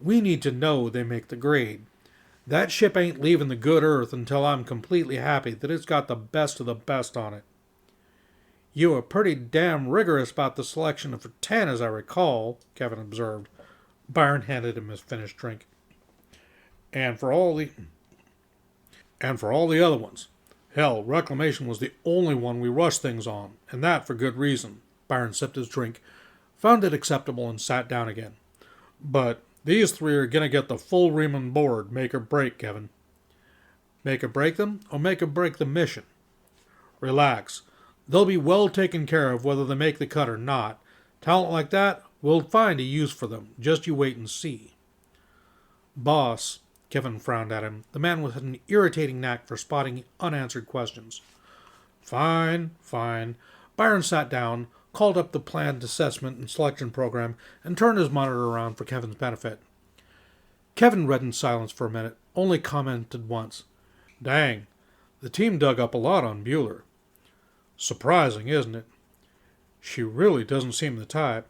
we need to know they make the grade. That ship ain't leaving the good Earth until I'm completely happy that it's got the best of the best on it. You were pretty damn rigorous about the selection of 10, as I recall, Kevin observed. Byron handed him his finished drink. And for all the other ones. Hell, Reclamation was the only one we rushed things on, and that for good reason. Byron sipped his drink, found it acceptable, and sat down again. But these three are going to get the full ream on board, make or break, Kevin. Make or break them, or make or break the mission? Relax. They'll be well taken care of whether they make the cut or not. Talent like that, we'll find a use for them. Just you wait and see. Boss, Kevin frowned at him. The man had an irritating knack for spotting unanswered questions. Fine. Byron sat down, called up the planned assessment and selection program, and turned his monitor around for Kevin's benefit. Kevin read in silence for a minute, only commented once. Dang, the team dug up a lot on Bueller. Surprising, isn't it? She really doesn't seem the type.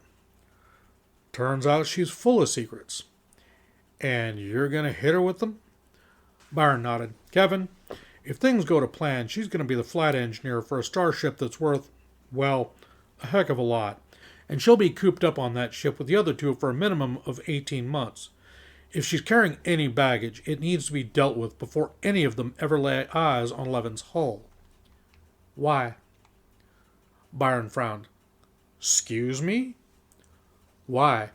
Turns out she's full of secrets. And you're going to hit her with them? Byron nodded. Kevin, if things go to plan, she's going to be the flight engineer for a starship that's worth, well, a heck of a lot. And she'll be cooped up on that ship with the other two for a minimum of 18 months. If she's carrying any baggage, it needs to be dealt with before any of them ever lay eyes on Levin's hull. Why? Byron frowned. Excuse me? Why?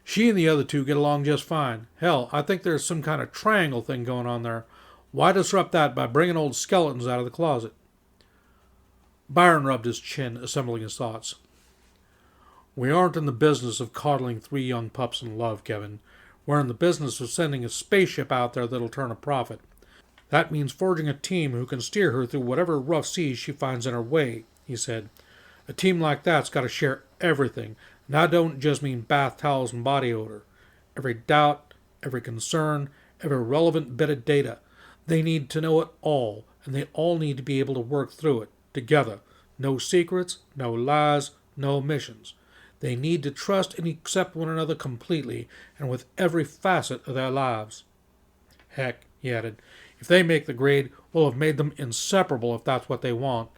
She and the other two get along just fine. Hell, I think there's some kind of triangle thing going on there. Why disrupt that by bringing old skeletons out of the closet? Byron rubbed his chin, assembling his thoughts. We aren't in the business of coddling three young pups in love, Kevin. We're in the business of sending a spaceship out there that'll turn a profit. That means forging a team who can steer her through whatever rough seas she finds in her way, he said. A team like that's got to share everything. And I don't just mean bath towels and body odor. Every doubt, every concern, every relevant bit of data. They need to know it all, and they all need to be able to work through it, together. No secrets, no lies, no omissions. They need to trust and accept one another completely, and with every facet of their lives. Heck, he added, if they make the grade, we'll have made them inseparable if that's what they want.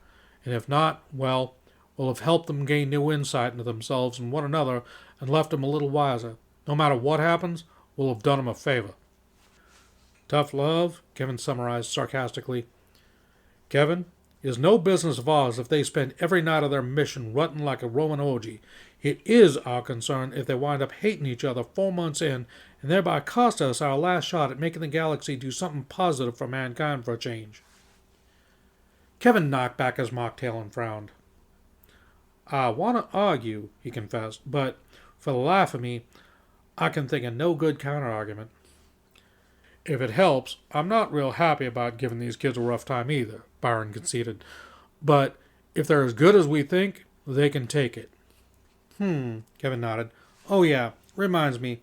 And if not, well, we'll have helped them gain new insight into themselves and one another and left them a little wiser. No matter what happens, we'll have done them a favor. Tough love, Kevin summarized sarcastically. Kevin, it's no business of ours if they spend every night of their mission rutting like a Roman orgy. It is our concern if they wind up hating each other 4 months in and thereby cost us our last shot at making the galaxy do something positive for mankind for a change. Kevin knocked back his mocktail and frowned. I want to argue, he confessed, but for the life of me, I can think of no good counter-argument. If it helps, I'm not real happy about giving these kids a rough time either, Byron conceded. But if they're as good as we think, they can take it. Kevin nodded. Oh yeah, reminds me.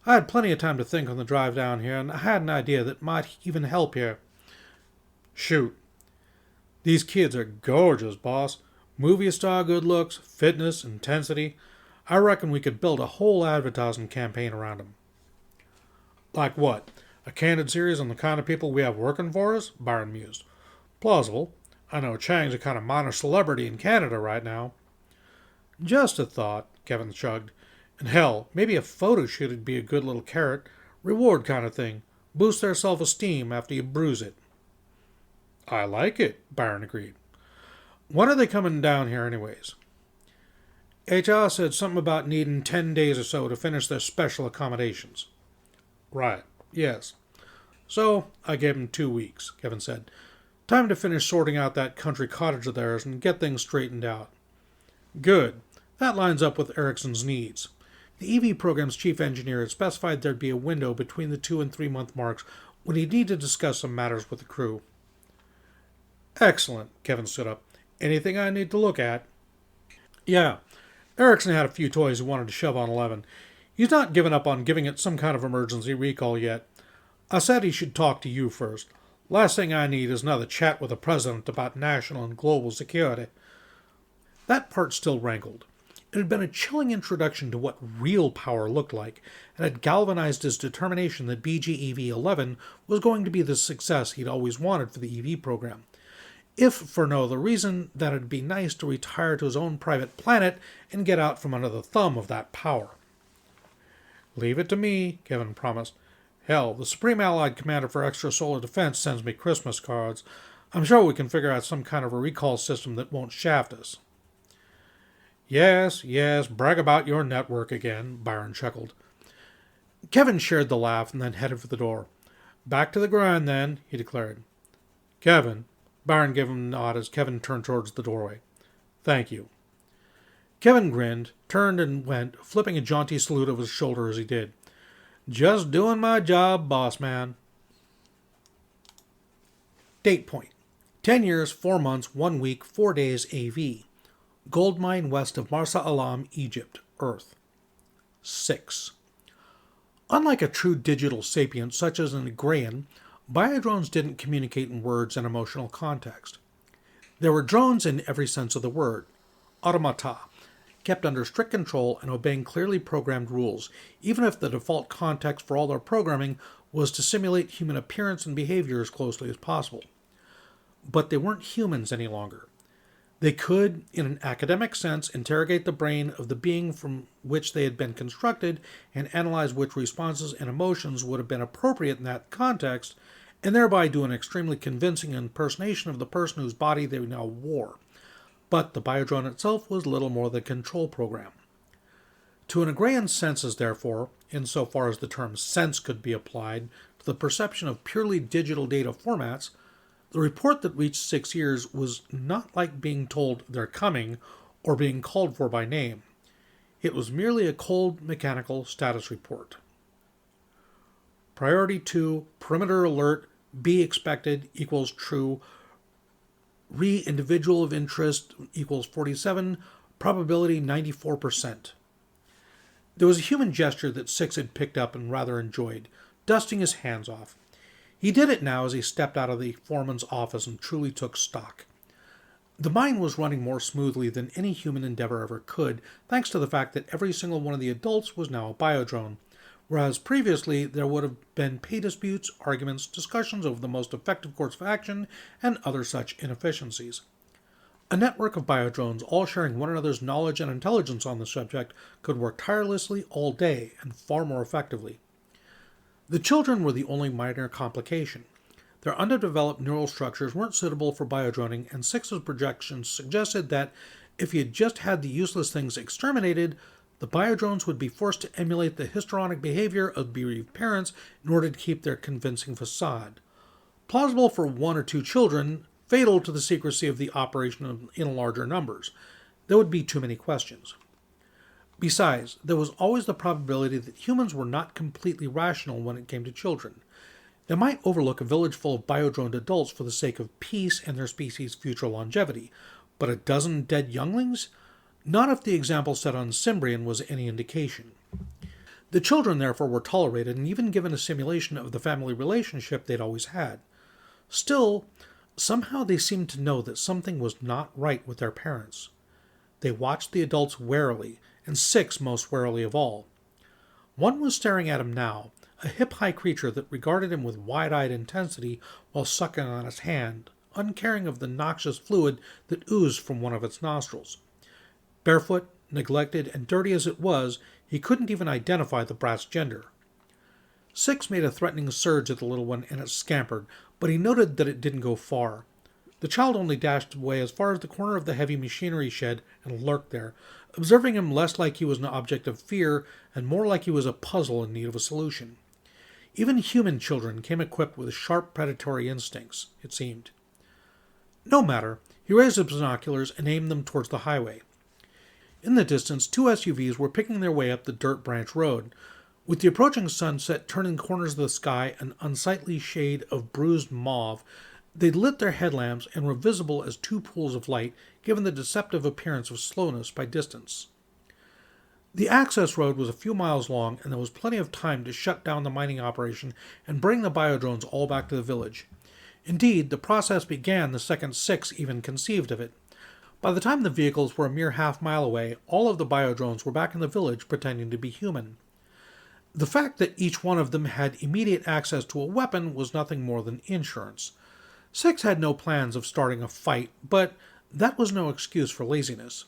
I had plenty of time to think on the drive down here, and I had an idea that might even help here. Shoot. These kids are gorgeous, boss. Movie star good looks, fitness, intensity. I reckon we could build a whole advertising campaign around them. Like what? A candid series on the kind of people we have working for us? Byron mused. Plausible. I know Chang's a kind of minor celebrity in Canada right now. Just a thought, Kevin shrugged. And hell, maybe a photo shoot would be a good little carrot. Reward kind of thing. Boost their self-esteem after you bruise it. I like it, Byron agreed. When are they coming down here anyways? HR said something about needing 10 days or so to finish their special accommodations. Right, yes. So I gave them 2 weeks, Kevin said. Time to finish sorting out that country cottage of theirs and get things straightened out. Good. That lines up with Erickson's needs. The EV program's chief engineer had specified there'd be a window between the 2 and 3 month marks when he'd need to discuss some matters with the crew. Excellent, Kevin stood up. Anything I need to look at? Yeah, Erickson had a few toys he wanted to shove on 11. He's not given up on giving it some kind of emergency recall yet. I said he should talk to you first. Last thing I need is another chat with the president about national and global security. That part still rankled. It had been a chilling introduction to what real power looked like, and had galvanized his determination that BGEV-11 was going to be the success he'd always wanted for the EV program. If for no other reason that it'd be nice to retire to his own private planet and get out from under the thumb of that power. Leave it to me, Kevin promised. Hell, the Supreme Allied Commander for Extrasolar Defense sends me Christmas cards. I'm sure we can figure out some kind of a recall system that won't shaft us. Yes, brag about your network again, Byron chuckled. Kevin shared the laugh and then headed for the door. Back to the grind, then, he declared. Kevin, Byron gave him a nod as Kevin turned towards the doorway. Thank you. Kevin grinned, turned and went, flipping a jaunty salute over his shoulder as he did. Just doing my job, boss man. Date point. 10 years, 4 months, 1 week, 4 days AV. Gold mine west of Marsa Alam, Egypt, Earth. 6. Unlike a true digital sapient such as an Agrarian, biodrones didn't communicate in words and emotional context. There were drones in every sense of the word. Automata, kept under strict control and obeying clearly programmed rules, even if the default context for all their programming was to simulate human appearance and behavior as closely as possible. But they weren't humans any longer. They could, in an academic sense, interrogate the brain of the being from which they had been constructed and analyze which responses and emotions would have been appropriate in that context, and thereby do an extremely convincing impersonation of the person whose body they now wore. But the biodrone itself was little more than a control program. To an Agrarian's senses, therefore, insofar as the term sense could be applied to the perception of purely digital data formats, the report that reached 6 years was not like being told they're coming or being called for by name. It was merely a cold, mechanical status report. Priority 2, perimeter alert, be expected equals true, individual of interest equals 47, probability 94%. There was a human gesture that Six had picked up and rather enjoyed, dusting his hands off. He did it now as he stepped out of the foreman's office and truly took stock. The mine was running more smoothly than any human endeavor ever could, thanks to the fact that every single one of the adults was now a biodrone, whereas previously there would have been pay disputes, arguments, discussions over the most effective course of action, and other such inefficiencies. A network of biodrones, all sharing one another's knowledge and intelligence on the subject, could work tirelessly all day and far more effectively. The children were the only minor complication. Their underdeveloped neural structures weren't suitable for biodroning, and Six's projections suggested that if he had just had the useless things exterminated, the biodrones would be forced to emulate the histrionic behavior of bereaved parents in order to keep their convincing facade. Plausible for 1 or 2 children, fatal to the secrecy of the operation in larger numbers. There would be too many questions. Besides, there was always the probability that humans were not completely rational when it came to children. They might overlook a village full of biodroned adults for the sake of peace and their species' future longevity, but a dozen dead younglings? Not if the example set on Cimbrian was any indication. The children, therefore, were tolerated and even given a simulation of the family relationship they'd always had. Still, somehow they seemed to know that something was not right with their parents. They watched the adults warily, and Six most warily of all. One was staring at him now, a hip-high creature that regarded him with wide-eyed intensity while sucking on his hand, uncaring of the noxious fluid that oozed from one of its nostrils. Barefoot, neglected, and dirty as it was, he couldn't even identify the brat's gender. Six made a threatening surge at the little one, and it scampered, but he noted that it didn't go far. The child only dashed away as far as the corner of the heavy machinery shed and lurked there, observing him less like he was an object of fear and more like he was a puzzle in need of a solution. Even human children came equipped with sharp predatory instincts, it seemed. No matter, he raised his binoculars and aimed them towards the highway. In the distance, 2 SUVs were picking their way up the dirt branch road. With the approaching sunset turning corners of the sky an unsightly shade of bruised mauve, they lit their headlamps and were visible as 2 pools of light, given the deceptive appearance of slowness by distance. The access road was a few miles long, and there was plenty of time to shut down the mining operation and bring the biodrones all back to the village. Indeed, the process began the second 6 even conceived of it. By the time the vehicles were a mere half-mile away, all of the biodrones were back in the village pretending to be human. The fact that each one of them had immediate access to a weapon was nothing more than insurance. 6 had no plans of starting a fight, but that was no excuse for laziness.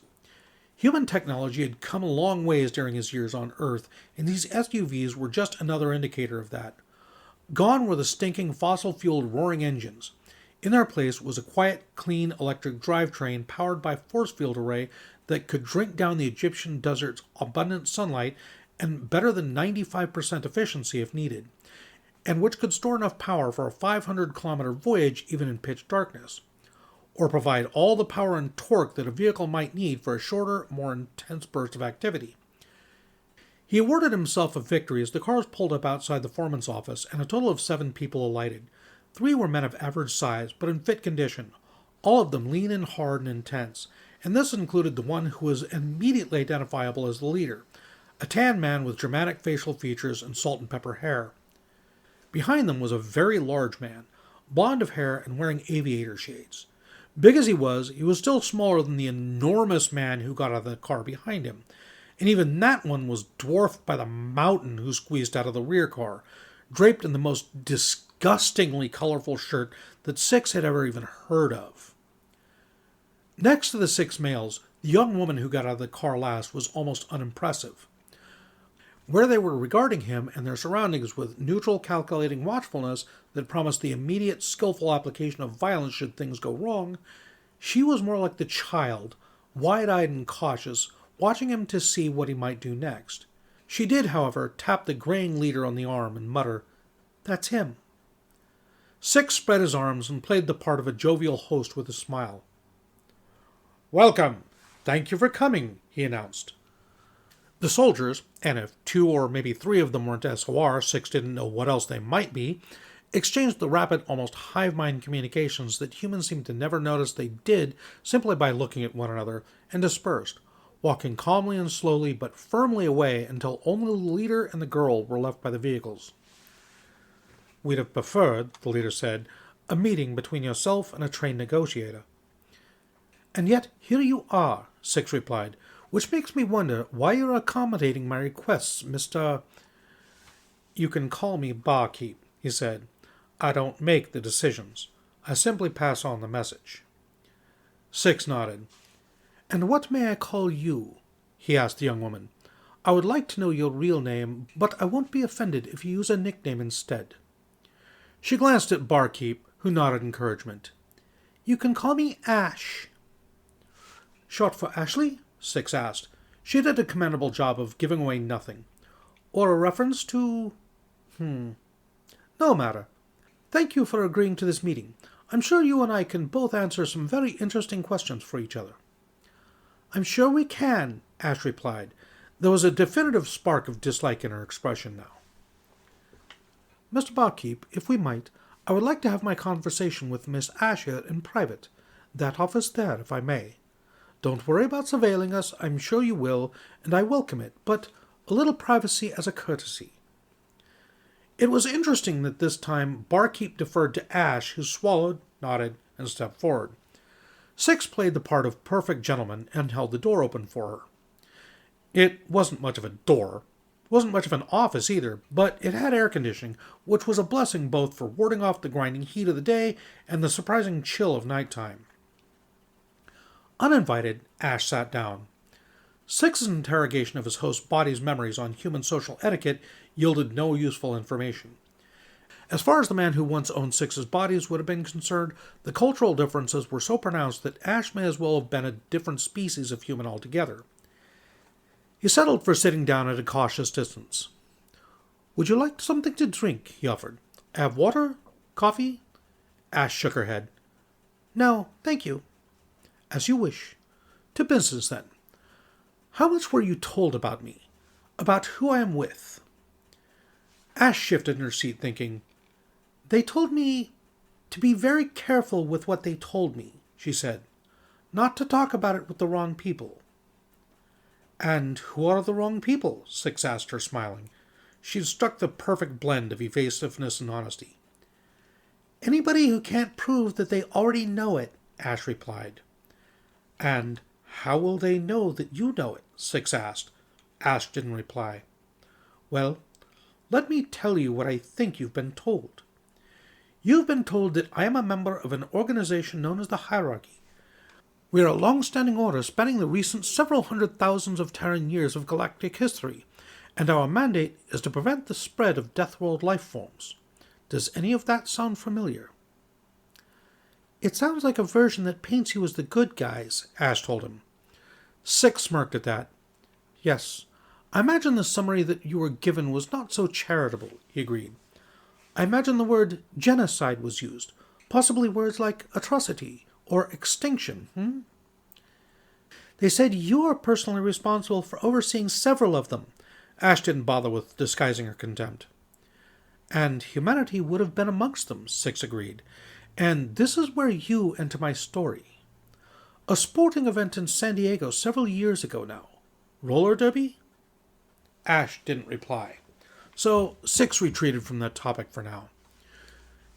Human technology had come a long ways during his years on Earth, and these SUVs were just another indicator of that. Gone were the stinking fossil-fueled roaring engines. In their place was a quiet, clean electric drivetrain powered by a force field array that could drink down the Egyptian desert's abundant sunlight and better than 95% efficiency if needed, and which could store enough power for a 500-kilometer voyage even in pitch darkness, or provide all the power and torque that a vehicle might need for a shorter, more intense burst of activity. He awarded himself a victory as the cars pulled up outside the foreman's office, and a total of 7 people alighted. 3 were men of average size, but in fit condition, all of them lean and hard and intense, and this included the one who was immediately identifiable as the leader, a tan man with dramatic facial features and salt and pepper hair. Behind them was a very large man, blond of hair and wearing aviator shades. Big as he was still smaller than the enormous man who got out of the car behind him, and even that one was dwarfed by the mountain who squeezed out of the rear car, draped in the most disgustingly colorful shirt that 6 had ever even heard of. Next to the 6 males, the young woman who got out of the car last was almost unimpressive. Where they were regarding him and their surroundings with neutral, calculating watchfulness that promised the immediate, skillful application of violence should things go wrong, she was more like the child, wide-eyed and cautious, watching him to see what he might do next. She did, however, tap the graying leader on the arm and mutter, "That's him." 6 spread his arms and played the part of a jovial host with a smile. "Welcome. Thank you for coming," he announced. The soldiers, and if 2 or maybe 3 of them weren't SOR, 6 didn't know what else they might be, exchanged the rapid, almost hive-mind communications that humans seemed to never notice they did simply by looking at one another, and dispersed, walking calmly and slowly but firmly away until only the leader and the girl were left by the vehicles. "We'd have preferred," the leader said, "a meeting between yourself and a trained negotiator." "And yet here you are," 6 replied, "which makes me wonder why you're accommodating my requests, Mr. "You can call me Barkeep," he said. "I don't make the decisions. I simply pass on the message." 6 nodded. "And what may I call you?" he asked the young woman. "I would like to know your real name, but I won't be offended if you use a nickname instead." She glanced at Barkeep, who nodded encouragement. "You can call me Ash." "Short for Ashley?" 6 asked. She did a commendable job of giving away nothing. "Or a reference to... No matter. Thank you for agreeing to this meeting. I'm sure you and I can both answer some very interesting questions for each other." "I'm sure we can," Ash replied. There was a definitive spark of dislike in her expression now. "Mr. Barkeep, if we might, I would like to have my conversation with Miss Ash here in private. That office there, if I may. Don't worry about surveilling us, I'm sure you will, and I welcome it, but a little privacy as a courtesy." It was interesting that this time Barkeep deferred to Ash, who swallowed, nodded, and stepped forward. 6 played the part of perfect gentleman and held the door open for her. It wasn't much of a door, wasn't much of an office either, but it had air conditioning, which was a blessing both for warding off the grinding heat of the day and the surprising chill of nighttime. Uninvited, Ash sat down. 6's interrogation of his host's body's memories on human social etiquette yielded no useful information. As far as the man who once owned 6's bodies would have been concerned, the cultural differences were so pronounced that Ash may as well have been a different species of human altogether. He settled for sitting down at a cautious distance. "Would you like something to drink?" he offered. "Have water? Coffee?" Ash shook her head. "No, thank you." "As you wish. To business, then. How much were you told about me? About who I am with? Ash shifted in her seat, thinking, They told me to be very careful with what they told me, she said. Not to talk about it with the wrong people. And who are the wrong people? Six asked her, smiling. She'd struck the perfect blend of evasiveness and honesty. Anybody who can't prove that they already know it, Ash replied. And how will they know that you know it? Six asked. Ash didn't reply. Well, let me tell you what I think you've been told. You've been told that I am a member of an organization known as the Mwrwrki. We are a long-standing order spanning the recent several hundred thousands of Terran years of galactic history, and our mandate is to prevent the spread of Deathworld life forms. Does any of that sound familiar? It sounds like a version that paints you as the good guys, Ash told him. Six smirked at that. Yes, I imagine the summary that you were given was not so charitable, he agreed. I imagine the word genocide was used, possibly words like atrocity or extinction, They said you are personally responsible for overseeing several of them. Ash didn't bother with disguising her contempt. And humanity would have been amongst them, Six agreed. And this is where you enter my story. A sporting event in San Diego several years ago now. Roller derby? Ash didn't reply. So Six retreated from that topic for now.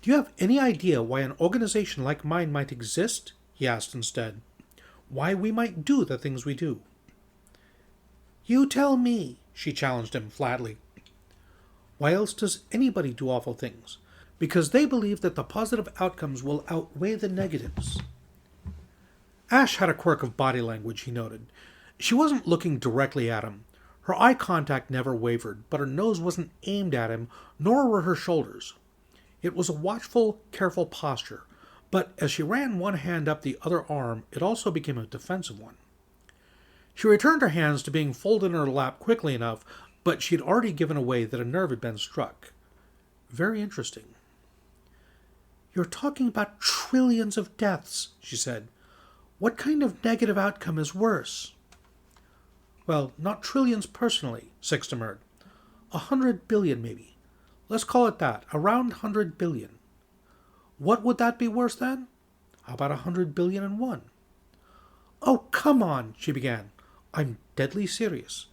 Do you have any idea why an organization like mine might exist? He asked instead. Why we might do the things we do. You tell me, she challenged him flatly. Why else does anybody do awful things? Because they believe that the positive outcomes will outweigh the negatives. Ash had a quirk of body language, he noted. She wasn't looking directly at him. Her eye contact never wavered, but her nose wasn't aimed at him, nor were her shoulders. It was a watchful, careful posture, but as she ran one hand up the other arm, it also became a defensive one. She returned her hands to being folded in her lap quickly enough, but she had already given away that a nerve had been struck. Very interesting. You're talking about trillions of deaths, she said. What kind of negative outcome is worse? Well, not trillions personally, Six demurred. 100 billion, maybe. Let's call it that, around 100 billion. What would that be worse than? How about 100 billion and one? Oh, come on, she began. I'm deadly serious.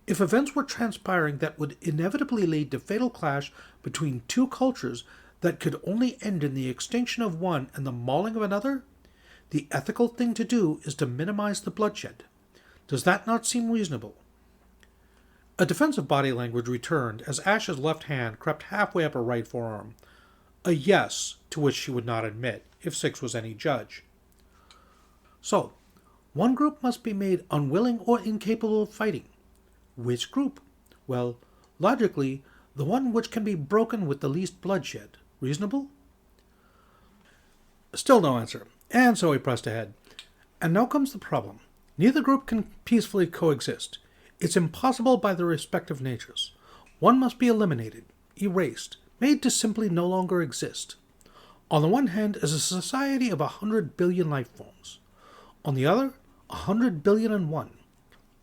If events were transpiring that would inevitably lead to fatal clash between two cultures that could only end in the extinction of one and the mauling of another, the ethical thing to do is to minimize the bloodshed. Does that not seem reasonable? A defensive body language returned as Ash's left hand crept halfway up her right forearm. A yes to which she would not admit, if Six was any judge. So, one group must be made unwilling or incapable of fighting. Which group? Well, logically, the one which can be broken with the least bloodshed. Reasonable? Still no answer, and so he pressed ahead. And now comes the problem. Neither group can peacefully coexist. It's impossible by their respective natures. One must be eliminated, erased, made to simply no longer exist. On the one hand is a society of 100 billion life forms. On the other, 100 billion and one.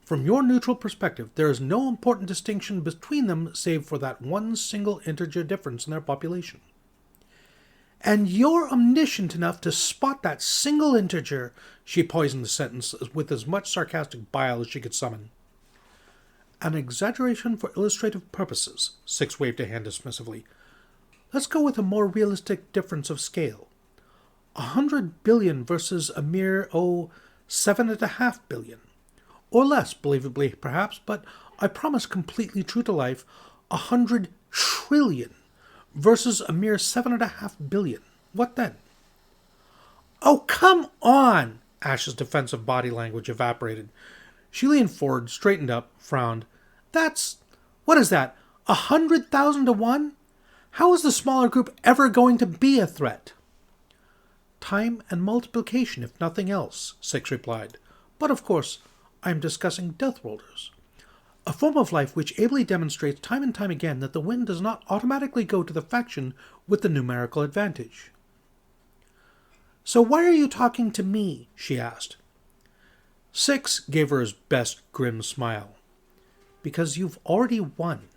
From your neutral perspective, there is no important distinction between them save for that one single integer difference in their population. And you're omniscient enough to spot that single integer, she poisoned the sentence with as much sarcastic bile as she could summon. An exaggeration for illustrative purposes, Six waved a hand dismissively. Let's go with a more realistic difference of scale. 100 billion versus a mere, 7.5 billion. Or less, believably, perhaps, but I promise completely true to life, 100 trillion versus a mere 7.5 billion. What then? Oh, come on! Ash's defensive body language evaporated. She leaned forward, straightened up, frowned. What is that, 100,000 to 1? How is the smaller group ever going to be a threat? Time and multiplication, if nothing else, Six replied. But of course, I am discussing Deathworlders. A form of life which ably demonstrates time and time again that the wind does not automatically go to the faction with the numerical advantage. So why are you talking to me? She asked. 6 gave her his best grim smile. Because you've already won.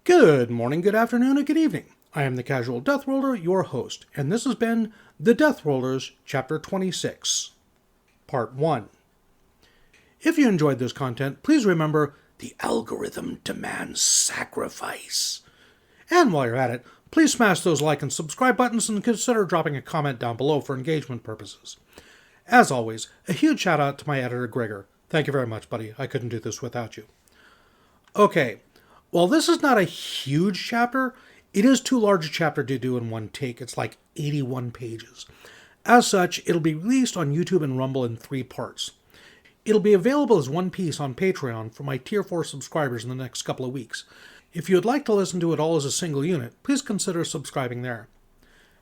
Good morning, good afternoon, and good evening. I am the Casual Deathworlder, your host, and this has been The Deathworlders, Chapter 26, Part 1. If you enjoyed this content, please remember, the algorithm demands sacrifice. And while you're at it, please smash those like and subscribe buttons and consider dropping a comment down below for engagement purposes. As always, a huge shout out to my editor, Graygor. Thank you very much, buddy. I couldn't do this without you. Okay, while this is not a huge chapter, it is too large a chapter to do in one take. It's like 81 pages. As such, it'll be released on YouTube and Rumble in 3 parts. It'll be available as one piece on Patreon for my Tier 4 subscribers in the next couple of weeks. If you would like to listen to it all as a single unit, please consider subscribing there.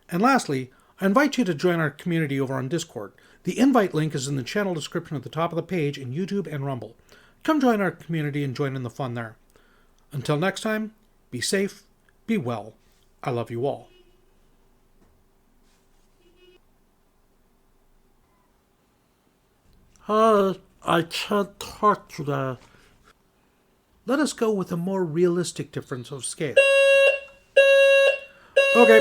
And lastly, I invite you to join our community over on Discord. The invite link is in the channel description at the top of the page in YouTube and Rumble. Come join our community and join in the fun there. Until next time, be safe, be well. I love you all. I can't talk to that. Let us go with a more realistic difference of scale. Okay.